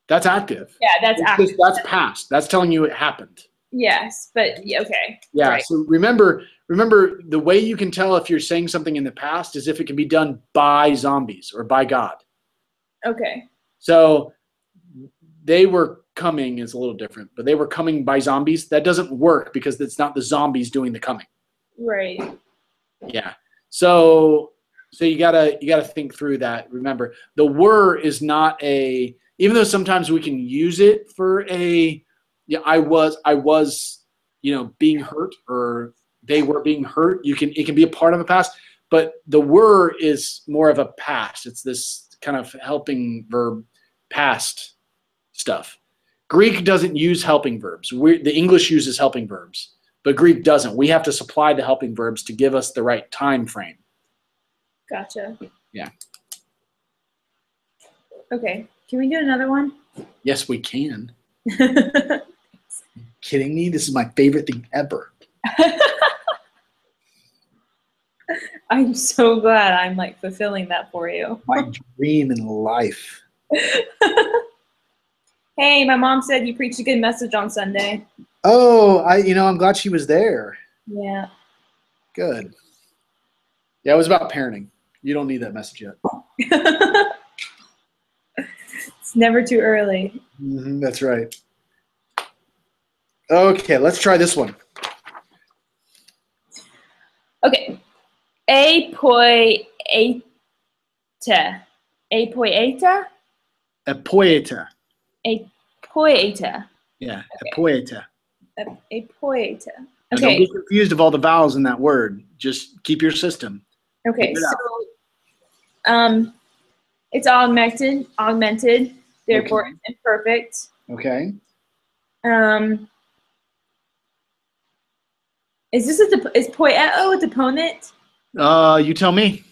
that's active. Yeah, that's active. That's past. That's telling you it happened. Yes, but yeah, okay. Yeah. Right. So remember the way you can tell if you're saying something in the past is if it can be done by zombies or by God. Okay. So they were coming is a little different, but they were coming by zombies. That doesn't work because it's not the zombies doing the coming. Right. Yeah. So you gotta think through that. Remember, the were is not a, even though sometimes we can use it for a, yeah, I was, being hurt, or they were being hurt. It can be a part of a past, but the were is more of a past. It's this kind of helping verb past stuff. Greek doesn't use helping verbs. The English uses helping verbs, but Greek doesn't. We have to supply the helping verbs to give us the right time frame. Gotcha. Yeah. Okay. Can we do another one? Yes, we can. Kidding me? This is my favorite thing ever. I'm so glad I'm like fulfilling that for you. My dream in life. Hey, my mom said you preached a good message on Sunday. Oh, I'm glad she was there. Yeah. Good. Yeah, it was about parenting. You don't need that message yet. It's never too early. That's right. Okay, let's try this one. Okay. Apoieta. Apoieta? Apoieta. Apoieta. Yeah, Okay. apoieta. Apoieta. Now, Okay. don't get confused of all the vowels in that word. Just keep your system. Okay, Figure it so it's augmented, therefore it's imperfect. Okay. Is poieo a deponent? You tell me.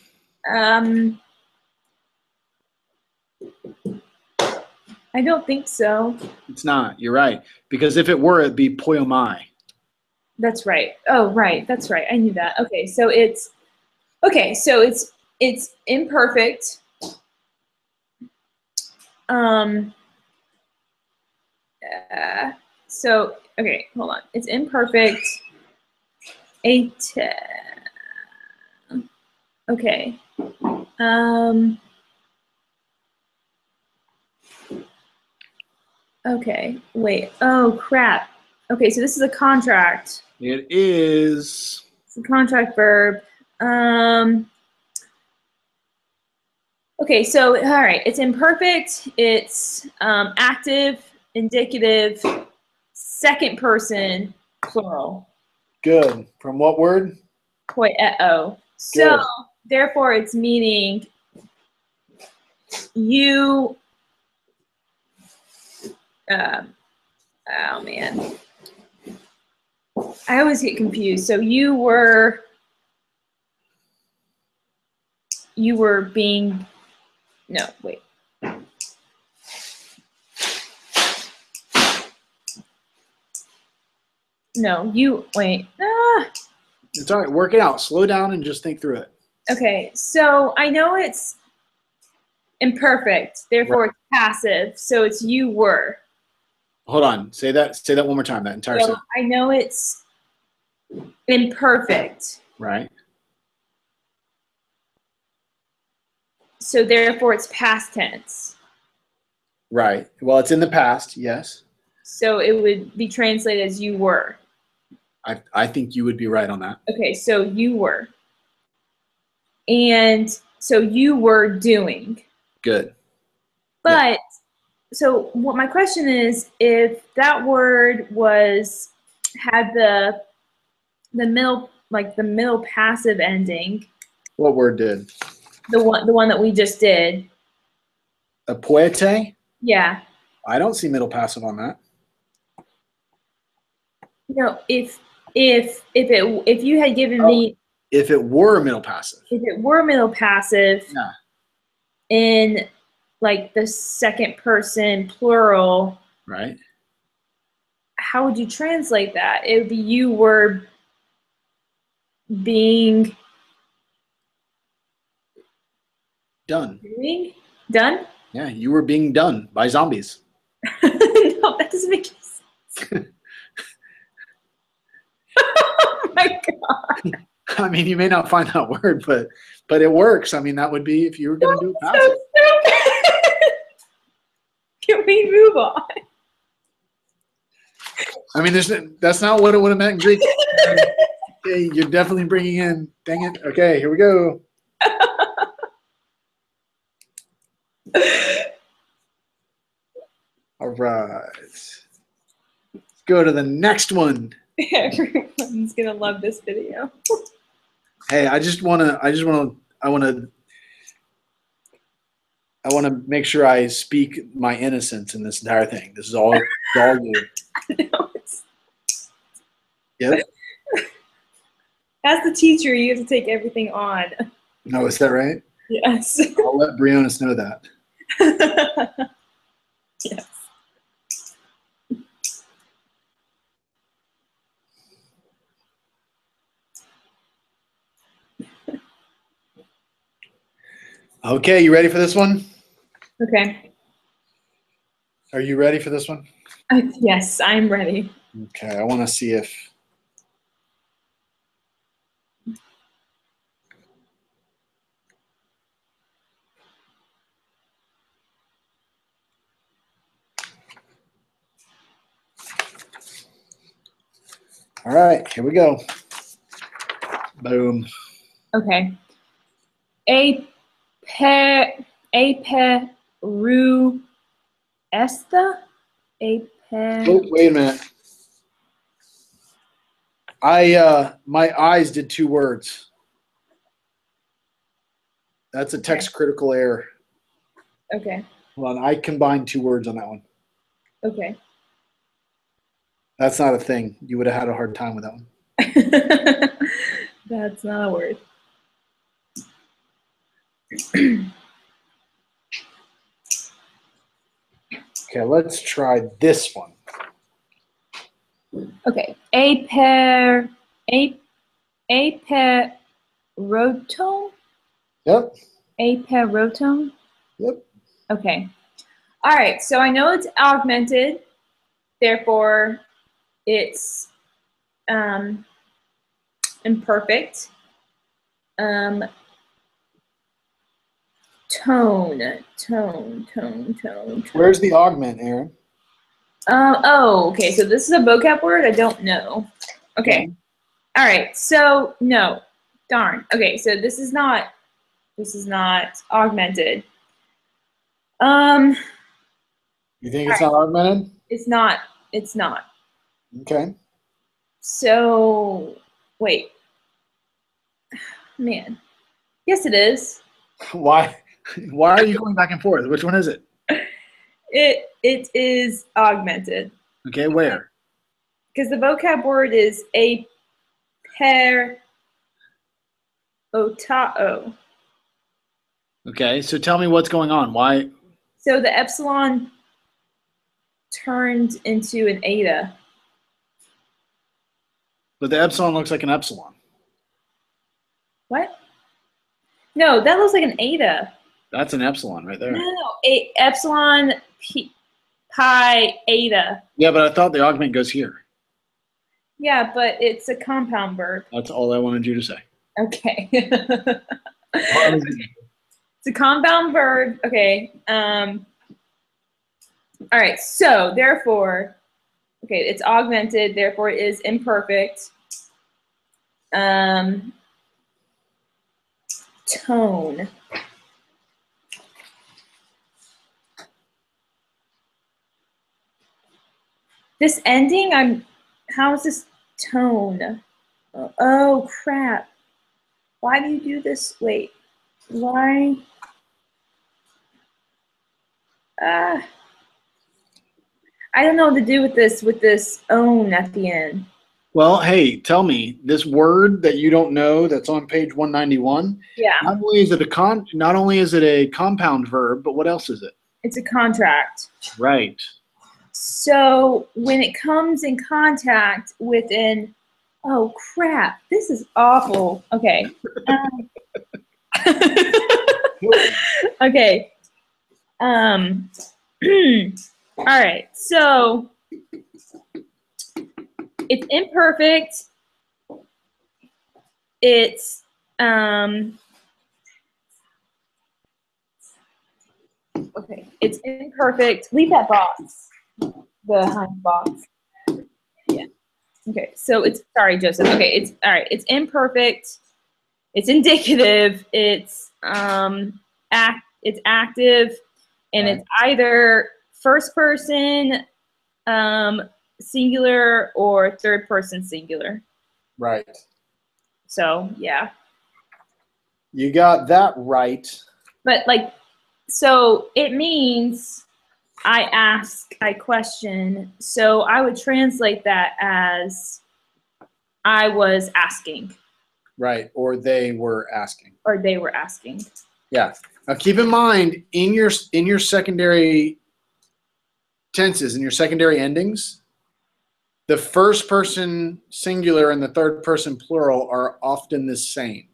I don't think so. It's not. You're right. Because if it were, it'd be poiomai. That's right. Oh, right. That's right. I knew that. Okay, so it's imperfect. So okay, hold on. It's imperfect. Okay. Okay. Wait. Oh crap. Okay, so this is a contract. It is. It's a contract verb. Okay, so all right, it's imperfect. It's active, indicative, second person, plural. Good. From what word? Poieo. So therefore, it's meaning you. Oh man, I always get confused. So you were being. No, wait. No, you wait. It's all right. Work it out. Slow down and just think through it. Okay, so I know it's imperfect, therefore it's passive. So it's you were. Hold on. Say that one more time. That entire So sentence. I know it's imperfect. Right. So therefore it's past tense. Right. Well, it's in the past. Yes. So it would be translated as you were. I think you would be right on that. Okay, so you were. And so you were doing. Good. But so what my question is, if that word had the middle passive ending. What word did? The one that we just did. Apoiete? Yeah. I don't see middle passive on that. No, if you had given me. If it were middle passive. If it were middle passive. Yeah. In like the second person plural. Right. How would you translate that? It would be you were being. Done. Doing? Done? Yeah, you were being done by zombies. No, that doesn't make any sense. Oh my god. I mean, you may not find that word, but it works. I mean, that would be if you were going to do a So passive. stupid. Can we move on? I mean, that's not what it would have meant in Greek. Okay, you're definitely bringing in. Dang it. Okay, here we go. All right. Let's go to the next one. Everyone's gonna love this video. Hey, I want to make sure I speak my innocence in this entire thing. This is all you. No, it's, Yep. as the teacher, you have to take everything on. No, is that right? Yes. I'll let Briones know that. Yes. Okay, you ready for this one? Okay. Are you ready for this one? Yes, I'm ready. Okay, I want to see if. All right, here we go. Boom. Okay. Aperu esta? Oh, wait a minute. My eyes did 2 words. That's a text critical error. Okay. Hold on, I combined 2 words on that one. Okay. That's not a thing. You would have had a hard time with that one. That's not a word. Okay, let's try this one. Okay. Aperotome? Yep. Aperotome? Yep. Okay. All right. So I know it's augmented, therefore it's imperfect. Tone. Where's the augment, Aaron? Oh, okay. So this is a vocab word? I don't know. Okay. All right. So no. Darn. Okay. So this is not augmented. You think it's not augmented? It's not. It's not. Okay. So wait. Man. Yes, it is. Why? Why are you going back and forth? Which one is it? It is augmented. Okay, where? Because the vocab word is a pair otao. Okay, so tell me what's going on. Why? So the epsilon turned into an eta. But the epsilon looks like an epsilon. What? No, that looks like an eta. That's an epsilon right there. No, epsilon pi eta. Yeah, but I thought the augment goes here. Yeah, but it's a compound verb. That's all I wanted you to say. Okay. It's a compound verb. Okay. All right. So therefore, okay, it's augmented. Therefore, it is imperfect. Tone. This ending, how is this tone? Oh, crap. Why do you do this? Wait, why? I don't know what to do with this own at the end. Well, hey, tell me, this word that you don't know that's on page 191, Yeah. not only is it a compound verb, but what else is it? It's a contract. Right. So when it comes in contact with an, oh crap, this is awful. Okay. Okay. All right. So it's imperfect. It's okay. It's imperfect. Leave that box. The hind box. Yeah. Okay. So it's sorry, Joseph. Okay. It's all right. It's imperfect. It's indicative. It's It's active, and Right. it's either first person singular or third person singular. Right. So yeah. You got that right. But like, so it means I ask, I question. So I would translate that as I was asking. Right. Or they were asking. Or they were asking. Yeah. Now keep in mind in your secondary tenses, in your secondary endings, the first person singular and the third person plural are often the same.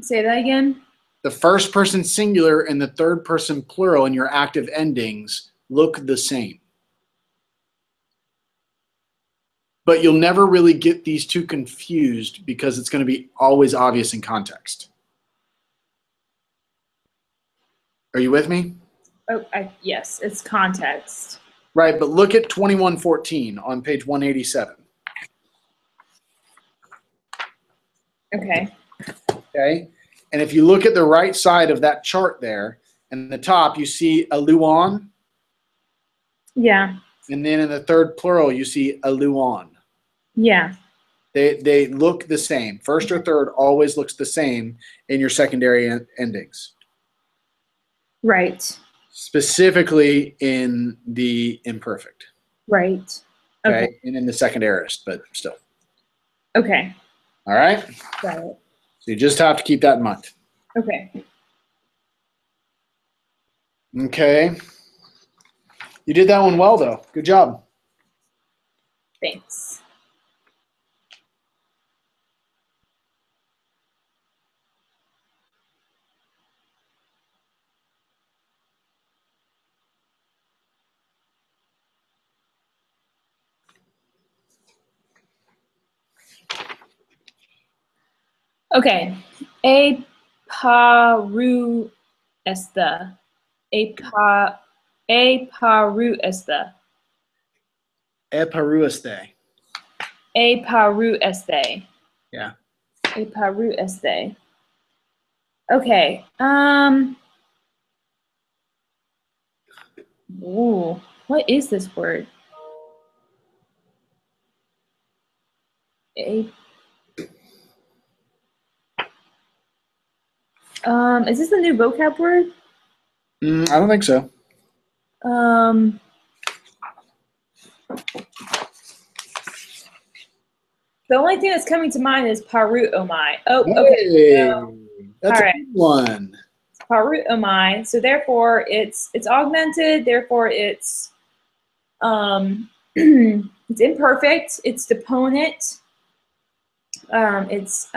Say that again. The first person singular and the third person plural in your active endings look the same. But you'll never really get these two confused because it's going to be always obvious in context. Are you with me? Oh, yes, it's context. Right, but look at 2114 on page 187. Okay. Okay, and if you look at the right side of that chart there, and the top, you see a luon. Yeah. And then in the third plural, you see a luon. Yeah. They look the same. First or third always looks the same in your secondary endings. Right. Specifically in the imperfect. Right. Okay. And in the second aorist, but still. Okay. All right. Got it. So you just have to keep that in mind. Okay. Okay. You did that one well, though. Good job. Thanks. Okay. A paru esta. A paru esta. Eparueste. A paru este. Yeah. A paru este. Okay. Ooh, what is this word? A. Is this a new vocab word? I don't think so. The only thing that's coming to mind is paru omai. Oh, Hey, okay. that's All a right. good one. Paru omai. So therefore, it's augmented. Therefore, it's it's imperfect. It's deponent. It's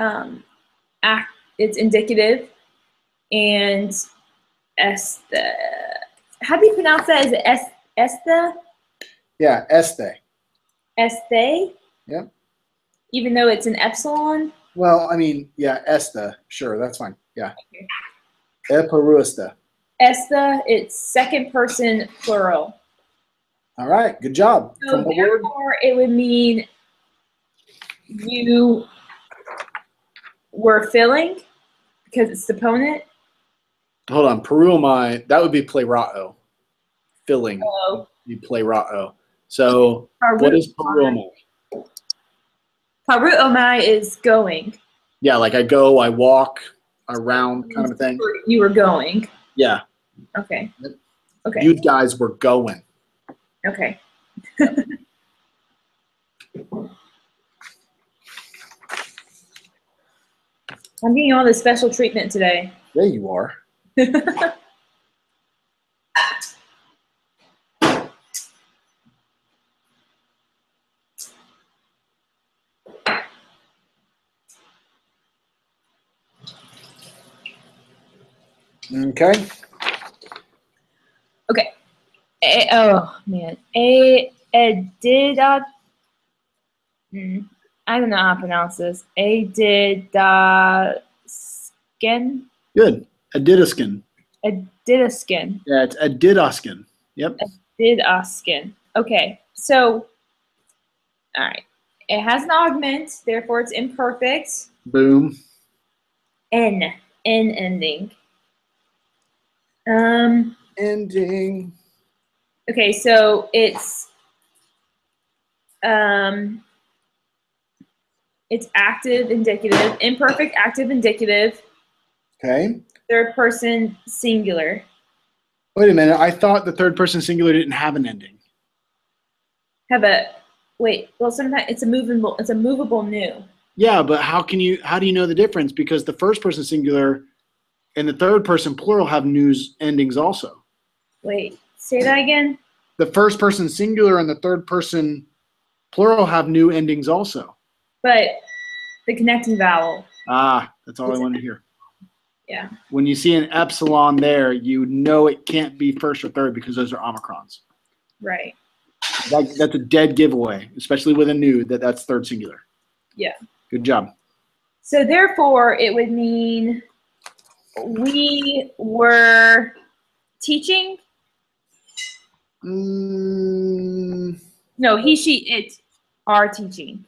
It's indicative, and esta. How do you pronounce that? Is it esta? Yeah, este. Este? Yep. Even though it's an epsilon? Well, I mean, yeah, esta. Sure, that's fine. Yeah. Eparuesta. Esta, it's second person plural. All right, good job. So From what word? therefore, it would mean you were filling because it's deponent. Hold on, Peruomai, that would be plerao. Filling. Oh. You plerao. So what is Peruomai? Paruomai is going. Yeah, like I go, I walk around kind of a thing. You were going. Yeah. Okay. Okay. You guys were going. Okay. I'm getting all this special treatment today. There you are. Okay. Okay. Oh man. I don't know how to pronounce this. Adidaskin. Good. Adidoskin. Adidaskin. Yeah, it's Adidoskin. Yep. Adidaskin. Okay. So, all right. It has an augment, therefore it's imperfect. Boom. N ending. Ending. Okay, so it's active indicative, imperfect active indicative, Okay. third person singular. Wait a minute. I thought the third person singular didn't have an ending. Well, sometimes it's a movable new. Yeah, but how do you know the difference? Because the first person singular and the third person plural have news endings also. Wait, say that again? The first person singular and the third person plural have new endings also. But the connecting vowel. Ah, that's all I wanted to hear. Yeah. When you see an epsilon there, you know it can't be first or third because those are omicrons. Right. That's a dead giveaway, especially with a new that's third singular. Yeah. Good job. So therefore, it would mean we were teaching. No, he, she, it are teaching.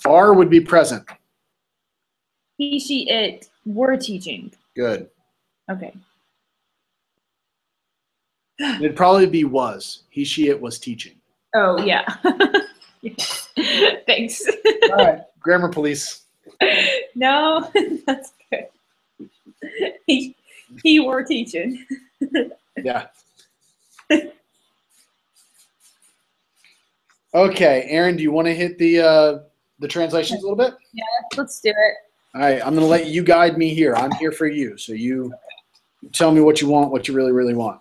R would be present. He, she, it were teaching. Good. Okay. It'd probably be was. He, she, it was teaching. Oh, yeah. Thanks. All right. Grammar police. No, that's good. He were teaching. Yeah. Okay, Aaron, do you want to hit the translations a little bit? Yeah, let's do it. All right, I'm going to let you guide me here. I'm here for you, so you tell me what you want, what you really, really want.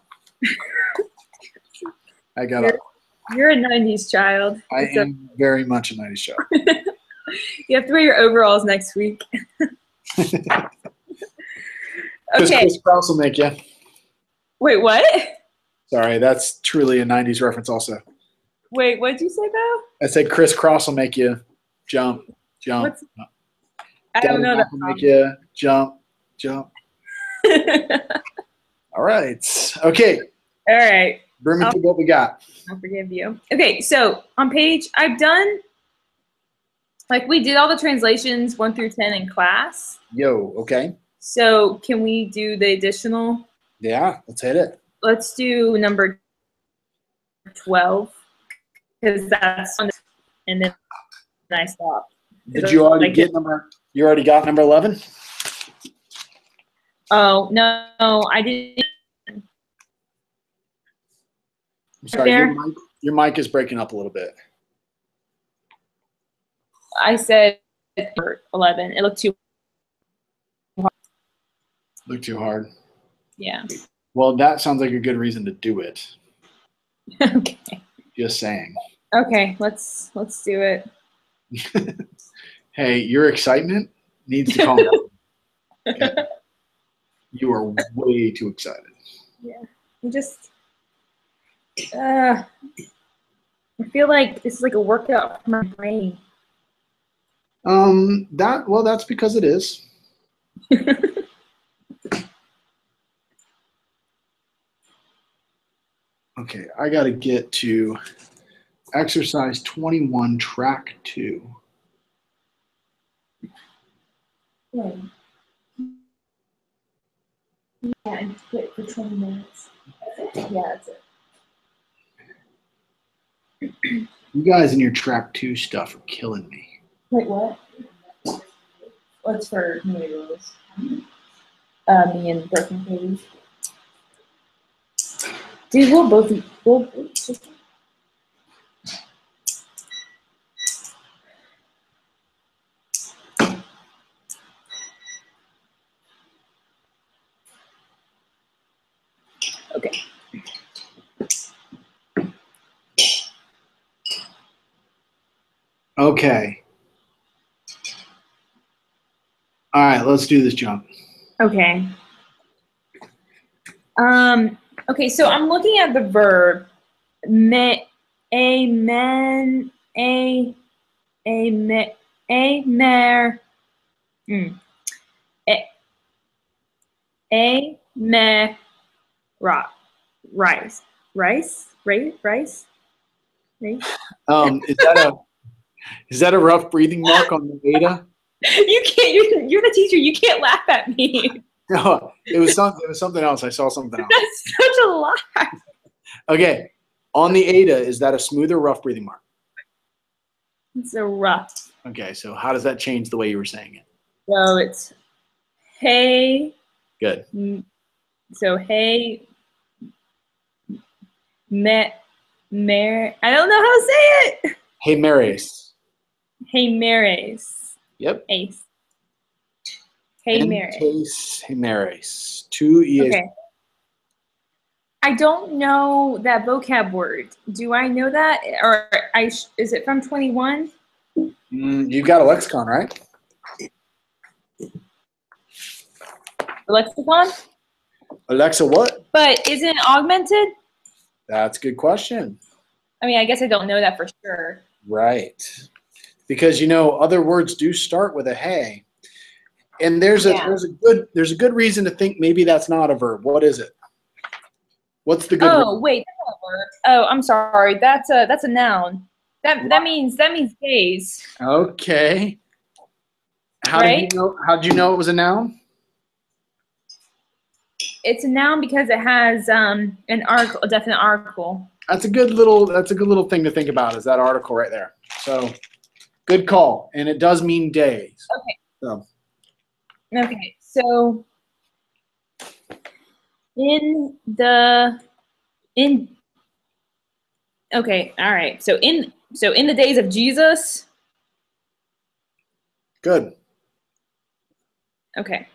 I got it. You're a 90s child. I am very much a 90s child. You have to wear your overalls next week. Because Okay. Chris Cross will make you. Wait, what? Sorry, that's truly a 90s reference also. Wait, what did you say, though? I said Chris Cross will make you jump. I don't know that will make you jump. All right. Okay. All right. Bring me to what we got. I'll forgive you. Okay, so on page, I've done, we did all the translations 1 through 10 in class. Yo, okay. So can we do the additional? Yeah, let's hit it. Let's do number 12, because that's on, and then I stopped. Did you already get number? You already got number 11? Oh no, I didn't. I'm sorry, your mic is breaking up a little bit. I said 11. It looked too hard. Looked too hard. Yeah. Well, that sounds like a good reason to do it. Okay. Just saying. Okay, let's do it. Hey, your excitement needs to calm down. Okay? You are way too excited. Yeah. I feel like this is like a workout for my brain. That's because it is. Okay, I got to get to exercise 21, track 2. Yeah, and quit for 20 minutes. Yeah, that's it. You guys and your track 2 stuff are killing me. Wait, what? What's for New Year's? Me and Broken Baby. Dude, we'll both. Okay. Okay. All right, let's do this jump. Okay. Okay, so I'm looking at the verb amen, amer, amer, rice, rice. Is that a rough breathing mark on the Ada? You can't. You're the teacher. You can't laugh at me. No, it was something else. I saw something else. That's such a lie. Okay, on the Ada, is that a smooth or rough breathing mark? It's a rough. Okay, so how does that change the way you were saying it? So it's hey. Good. So hey, I don't know how to say it. Hey, Maris. Hey, Maris. Yep. Ace. Hey, Maris. Hey, Maris. 2 EAs. Okay. I don't know that vocab word. Do I know that? Or is it from 21? You've got a lexicon, right? Lexicon? Alexa, what? But isn't it augmented? That's a good question. I mean, I guess I don't know that for sure. Right. Because, other words do start with a hey. And there's a good reason to think maybe that's not a verb. What is it? What's the good reason? Wait, that's not a verb. Oh, I'm sorry. That's a noun. That means days. Okay. How did you know it was a noun? It's a noun because it has an article, a definite article. That's a good little thing to think about, is that article right there. So good call. And it does mean days. Okay. Okay. So okay, all right. So in the days of Jesus. Good. Okay.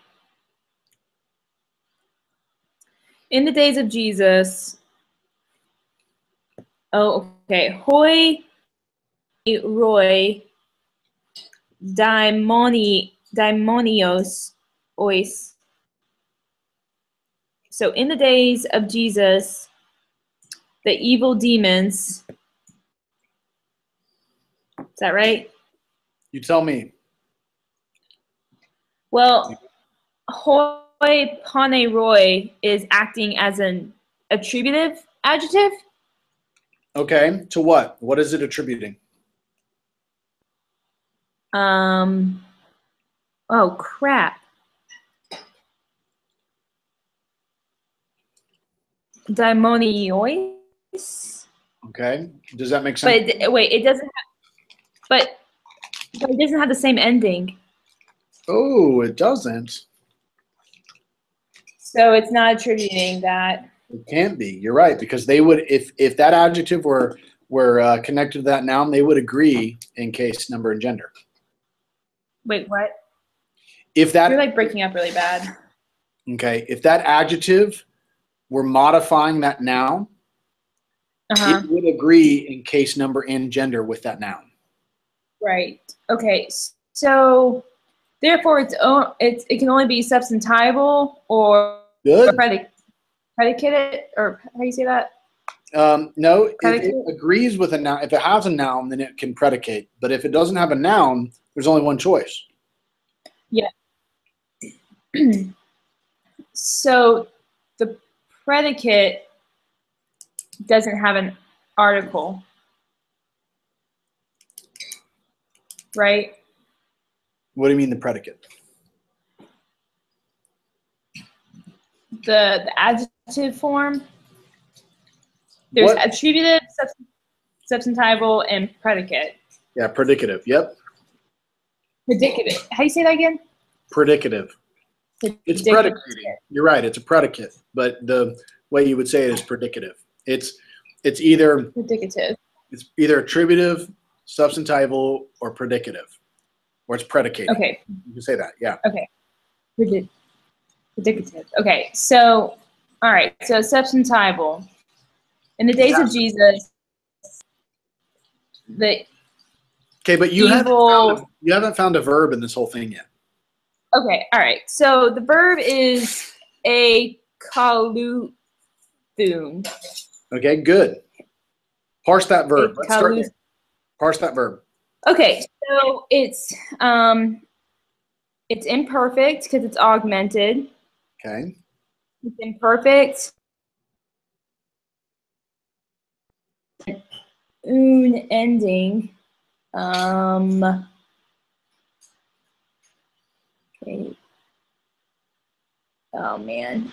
In the days of Jesus. Oh, okay. Hoi roi daimonios ois. So in the days of Jesus, the evil demons. Is that right? You tell me. Well, hoi pane roi is acting as an attributive adjective. Okay. To what? What is it attributing? Oh crap. Daimonios. Okay. Does that make sense? But wait, it doesn't. But it doesn't have the same ending. Oh, it doesn't. So it's not attributing that. It can't be. You're right, because they would, if that adjective were connected to that noun, they would agree in case, number, and gender. Wait, what? If that, you're like breaking up really bad. Okay, if that adjective were modifying that noun, it would agree in case, number, and gender with that noun. Right. Okay. So therefore, it can only be substantival or predicated, or how do you say that? No, it agrees with a noun. If it has a noun, then it can predicate. But if it doesn't have a noun, there's only one choice. Yeah. So the predicate doesn't have an article, right? What do you mean the predicate? The adjective form. There's attributive, substantival, and predicate. Yeah, predicative. Yep. Predicative. How do you say that again? Predicative. It's predicating. You're right. It's a predicate, but the way you would say it is predicative. It's either predicative. It's either attributive, substantival, or predicative, or it's predicating. Okay. You can say that. Yeah. Okay. Predicative. Okay. So, all right. So substantival. In the days of Jesus, okay, but you haven't found a verb in this whole thing yet. Okay, all right. So the verb is a kaluthun. Okay, good. Parse that verb. Okay, Let's start there. Parse that verb. Okay, so it's imperfect because it's augmented. Okay. It's imperfect. Un ending. Okay. Oh man.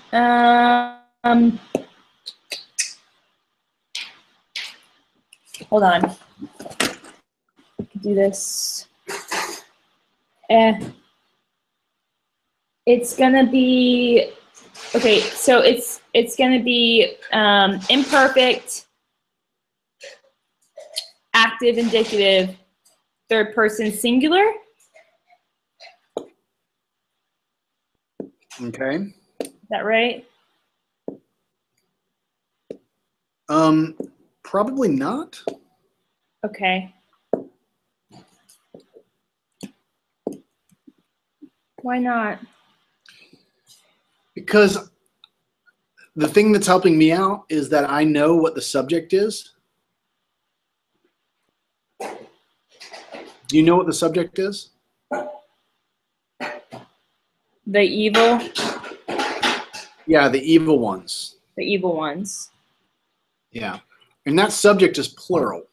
Hold on. I can do this. It's gonna be okay. So it's gonna be imperfect, active, indicative, third person singular. Okay. Is that right? Probably not. Okay. Why not? Because the thing that's helping me out is that I know what the subject is. Do you know what the subject is? The evil. Yeah, the evil ones. The evil ones. Yeah. And that subject is plural.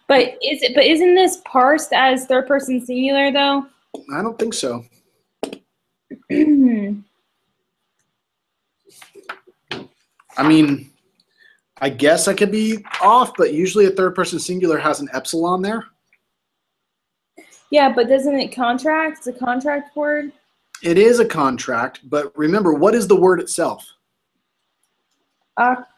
But isn't this parsed as third person singular though? I don't think so. I mean, I guess I could be off, but usually a third person singular has an epsilon there. Yeah, but doesn't it contract? It's a contract word. It is a contract, but remember, what is the word itself? Akoleutheo.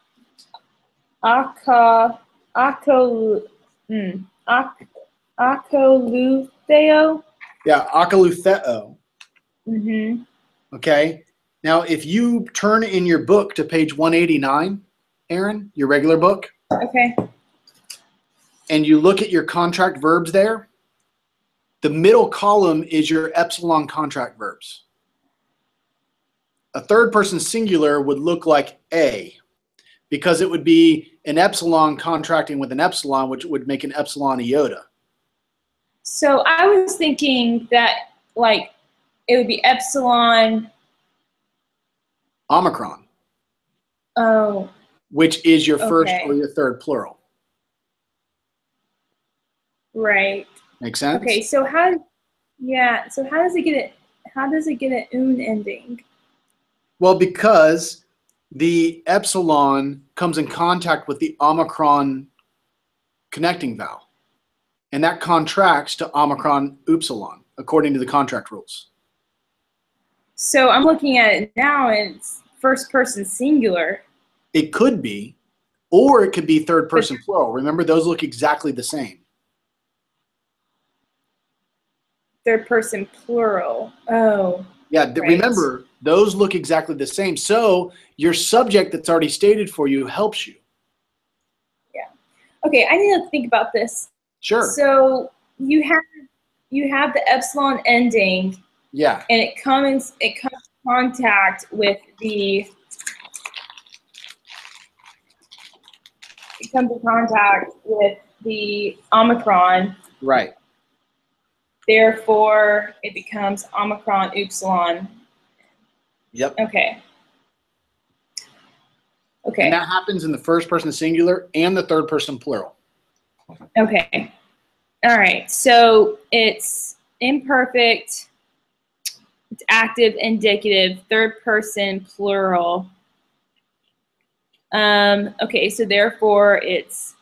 Yeah, akalutheo. Mm-hmm. Okay. Now, if you turn in your book to page 189, Aaron, your regular book, Okay. and you look at your contract verbs there, the middle column is your epsilon contract verbs. A third person singular would look like A, because it would be an epsilon contracting with an epsilon, which would make an epsilon iota. So I was thinking that like it would be epsilon. Omicron, Oh. which is your first Okay. or your third plural. Right. Make sense? Okay. So how does it get it? How does it get an un ending? Well, because the epsilon comes in contact with the omicron connecting vowel, and that contracts to omicron upsilon according to the contract rules. So I'm looking at it now, and it's first person singular. It could be, or it could be third person plural. Remember, those look exactly the same. Third person plural. Oh. Yeah, right. Remember, those look exactly the same. So your subject that's already stated for you helps you. Yeah. Okay, I need to think about this. Sure. So you have the epsilon ending. Yeah. And it comes in contact with the omicron. Right. Therefore, it becomes omicron upsilon. Yep. Okay. Okay. And that happens in the first person singular and the third person plural. Okay. All right. So it's imperfect. It's active, indicative, third person plural. Okay. So therefore, it's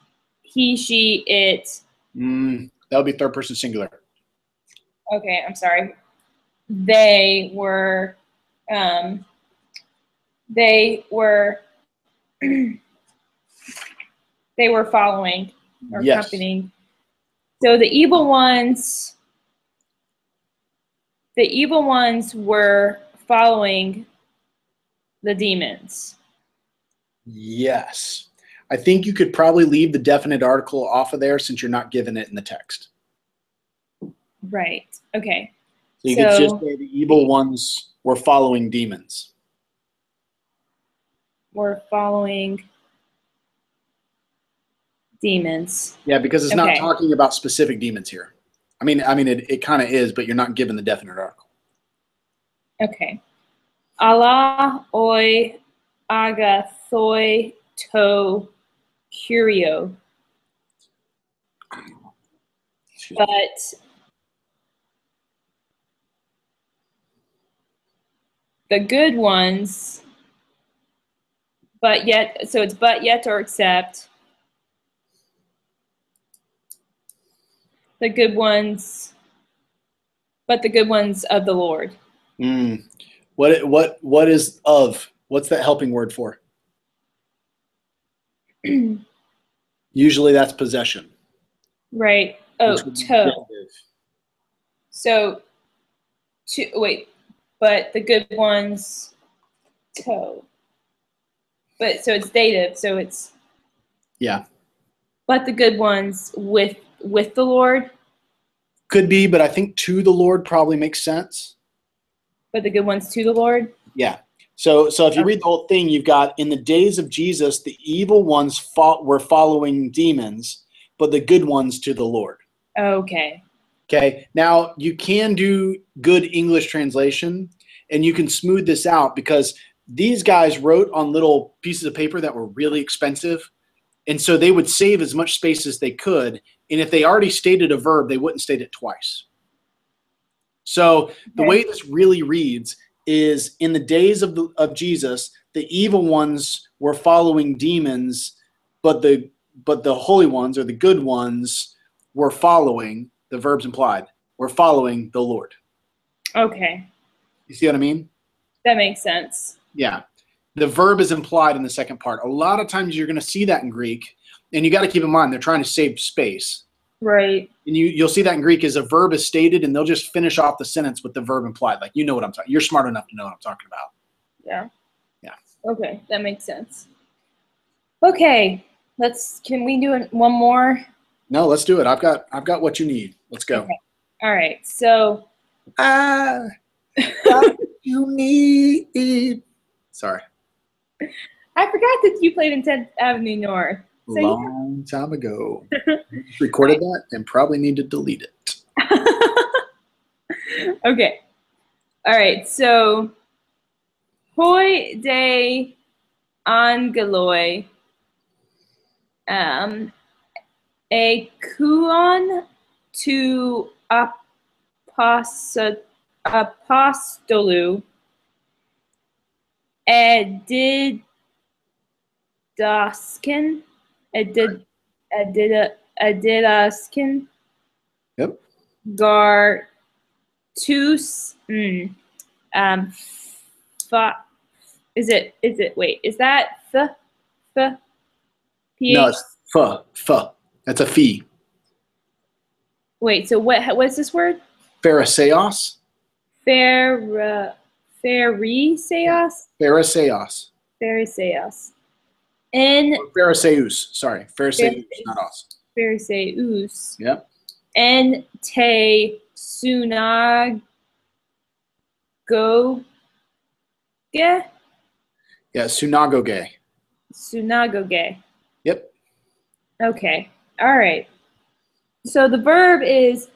he, she, it. That would be third person singular. Okay, I'm sorry. They were they were following or accompanying. So the evil ones were following the demons. Yes. I think you could probably leave the definite article off of there since you're not given it in the text. Right. Okay. So you could just say the evil ones were following demons. were following demons. Yeah, because it's not Okay. talking about specific demons here. I mean, it kind of is, but you're not given the definite article. Okay. Allah oi agathoi to curio. But the good ones, but yet, so it's but yet or except. The good ones, but the good ones of the Lord. What is of? What's that helping word for? Usually that's possession. Right. Oh, toe. So, wait, but the good ones, toe. But so it's dative. So it's Yeah. But the good ones with the Lord. Could be, but I think to the Lord probably makes sense. But the good ones to the Lord. Yeah. So if you read the whole thing, you've got in the days of Jesus, the evil ones were following demons, but the good ones to the Lord. Okay. Okay. Now you can do good English translation, and you can smooth this out because these guys wrote on little pieces of paper that were really expensive, and so they would save as much space as they could. And if they already stated a verb, they wouldn't state it twice. So the way this really reads is in the days of Jesus, the evil ones were following demons, but the holy ones or the good ones were following, the verb's implied, were following the Lord. Okay. You see what I mean? That makes sense. Yeah. The verb is implied in the second part. A lot of times you're going to see that in Greek, and you got to keep in mind they're trying to save space. Right. And you'll see that in Greek as a verb is stated, and they'll just finish off the sentence with the verb implied. Like, you know what I'm talking. You're smart enough to know what I'm talking about. Yeah. Yeah. Okay, that makes sense. Okay, can we do one more? No, let's do it. I've got what you need. Let's go. Okay. All right. So got what you need. Sorry. I forgot that you played in 10th Avenue North. So Long time ago. Recorded that and probably need to delete it. Okay. All right. So hoi de angeloi a kuon to apostolu edidaskin edidaskin Yep. gar tus is that the No, it's ph. That's a fee. Wait, so what's this word? Phariseos. Phariseos? Phariseos. Phariseos. And Phariseus. Sorry. Phariseus, not us. Phariseus. Yep. And te synagoge. Yeah, synagogue. Synagoge. Yep. Okay. All right. So the verb is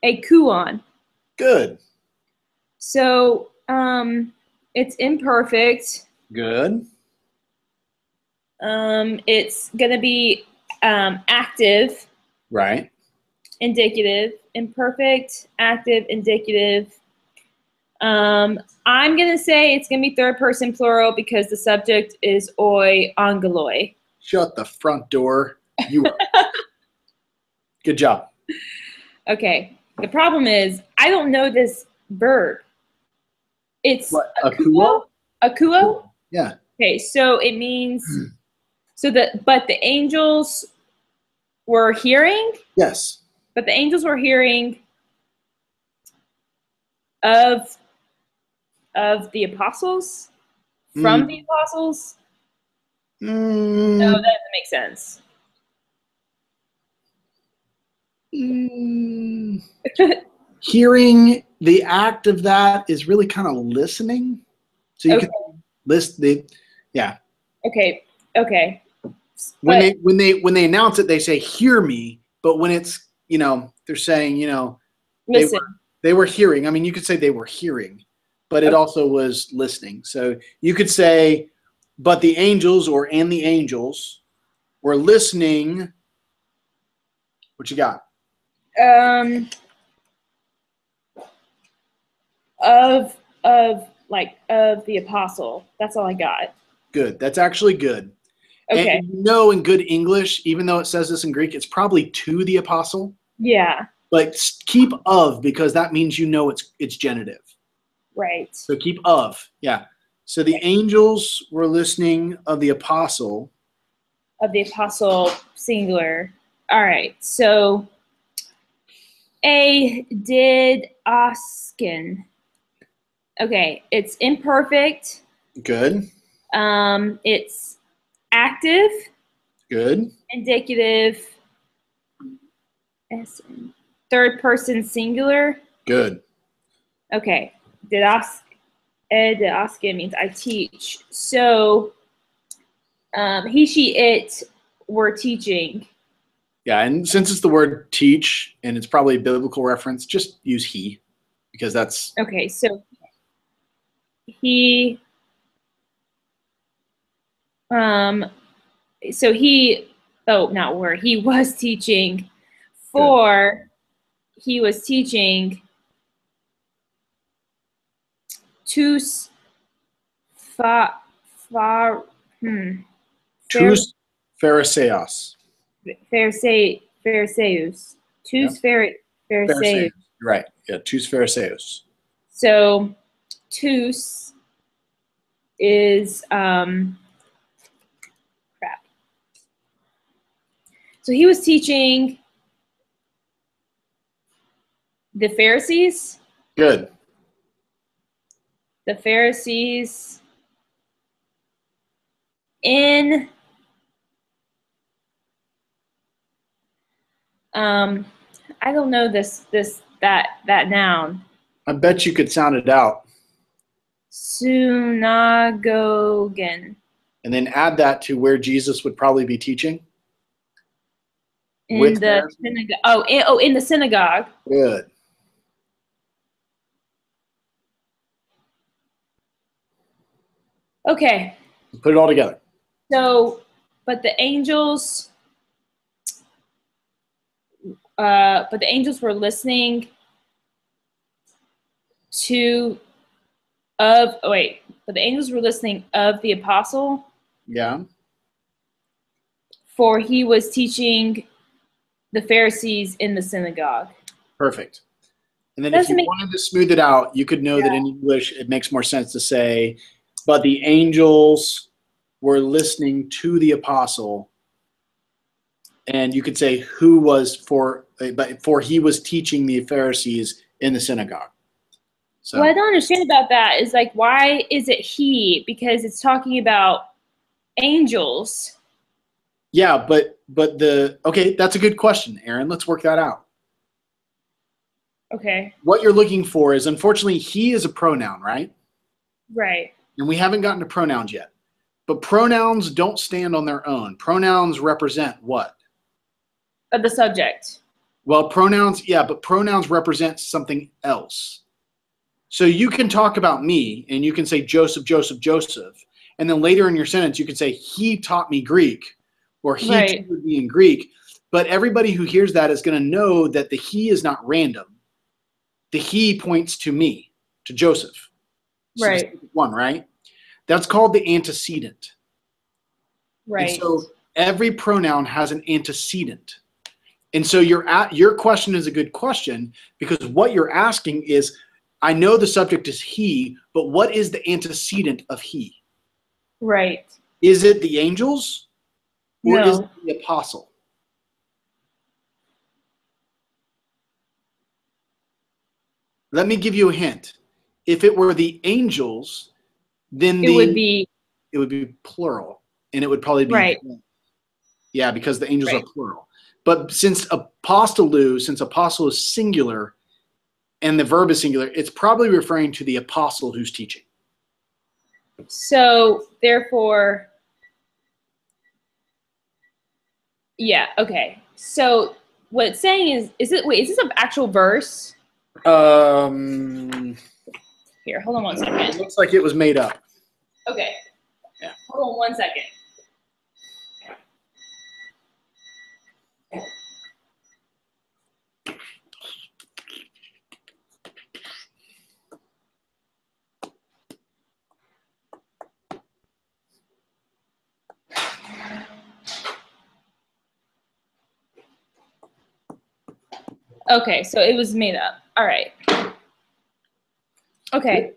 a kuon. Good. So it's imperfect. Good. It's gonna be active. Right. Indicative, imperfect, active, indicative. I'm gonna say it's gonna be third person plural because the subject is oi angeloi. Shut the front door. You are. Good job. Okay. The problem is I don't know this verb. It's What, akuo? Akuo? Yeah. Okay, so it means but the angels were hearing? Yes. But the angels were hearing of the apostles? From the apostles? No, that doesn't make sense. Hearing, the act of that is really kind of listening. So you can list yeah. Okay. Okay. When But they announce it, they say "hear me," but when it's they're saying they listen. they were hearing. I mean, you could say they were hearing, but it Okay. also was listening. So you could say, "But the angels" or "and the angels were listening." What you got? Um. Of the apostle. That's all I got. Good. That's actually good. And Okay. in good English, even though it says this in Greek, it's probably "to the apostle." Yeah. But keep "of" because that means it's genitive. Right. So keep "of." Yeah. So the angels were listening of the apostle. Of the apostle singular. All right. So A did asken. Okay. It's imperfect. Good. It's active, Good. indicative, third person singular. Good. Okay. Didasken means I teach. So he, she, it were teaching. Yeah, and since it's the word teach and it's probably a biblical reference, just use he because that's Okay, so he um so he oh not were he was teaching good. for he was teaching to fa, fa, fair, Tus Phariseos. Phariseus. Yeah. Tus Phariseos. Phariseus. Right. Yeah, Tus Phariseos. So tus is crap. So he was teaching the Pharisees. Good. The Pharisees in I don't know that noun. I bet you could sound it out. Synagogen. And then add that to where Jesus would probably be teaching. In With the Pharisees. synagogue. In the synagogue. Good. Okay. Put it all together. So, but the angels were listening to but the angels were listening of the apostle, Yeah. for he was teaching the Pharisees in the synagogue. Perfect. And then if Doesn't you make wanted to smooth it out, you could know that in English it makes more sense to say, but the angels were listening to the apostle. And you could say who was for he was teaching the Pharisees in the synagogue. So what I don't understand about that is like, why is it he? Because it's talking about angels. yeah, but okay, that's a good question, Aaron. Let's work that out. Okay. What you're looking for is, unfortunately, he is a pronoun, right? Right. And we haven't gotten to pronouns yet. But pronouns don't stand on their own. Pronouns represent what? Of the subject. Well, pronouns, yeah, but pronouns represent something else. So you can talk about me and you can say Joseph, Joseph, Joseph. And then later in your sentence, you can say he taught me Greek or he Right. tutored me in Greek. But everybody who hears that is going to know that the he is not random. The he points to me, to Joseph. Right. One, right? That's called the antecedent. Right. And so every pronoun has an antecedent. And so your question is a good question because what you're asking is, I know the subject is he, but what is the antecedent of he? Right. Is it the angels or No. is it the apostle? Let me give you a hint. If it were the angels, then It would be plural, and it would probably be right. Yeah, because the angels Right. are plural. But since apostle is singular and the verb is singular, it's probably referring to the apostle who's teaching. So therefore, Yeah. Okay. So what it's saying is it? Wait, is this an actual verse? It Here, hold on one second. looks like it was made up. Okay. Yeah. Hold on one second. Okay, so it was made up. All right. Okay.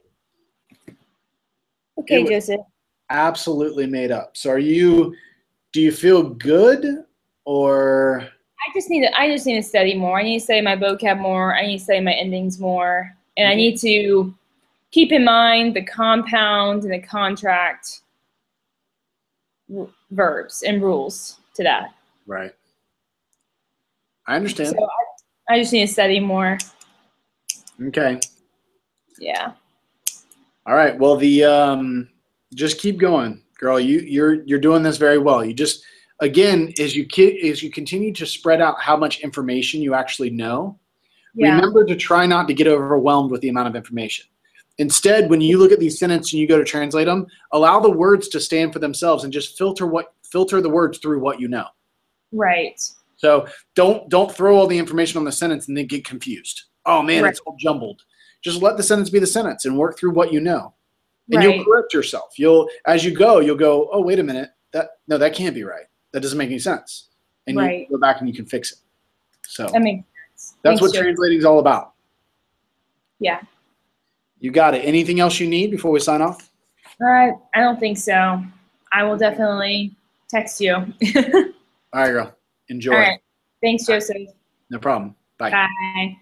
Okay, It was Joseph. absolutely made up. So do you feel good or? I just need to study more. I need to study my vocab more. I need to study my endings more. And I need to keep in mind the compound and the contract verbs and rules to that. Right. I understand. So I just need to study more. Okay. Yeah. All right. Well, just keep going, girl. You're doing this very well. You just again as you continue to spread out how much information you actually know. Yeah. Remember to try not to get overwhelmed with the amount of information. Instead, when you look at these sentences and you go to translate them, allow the words to stand for themselves and just filter the words through what you know. Right. So don't throw all the information on the sentence and then get confused. Oh man, Right. it's all jumbled. Just let the sentence be the sentence and work through what you know. And Right. you'll correct yourself. As you go, oh, wait a minute. That can't be right. That doesn't make any sense. And Right. you go back and you can fix it. So That makes sense. that's Thanks, what Joseph. translating is all about. Yeah. You got it. Anything else you need before we sign off? I don't think so. I will definitely text you. All right, girl. Enjoy. All right. Thanks, Joseph. No problem. Bye. Bye.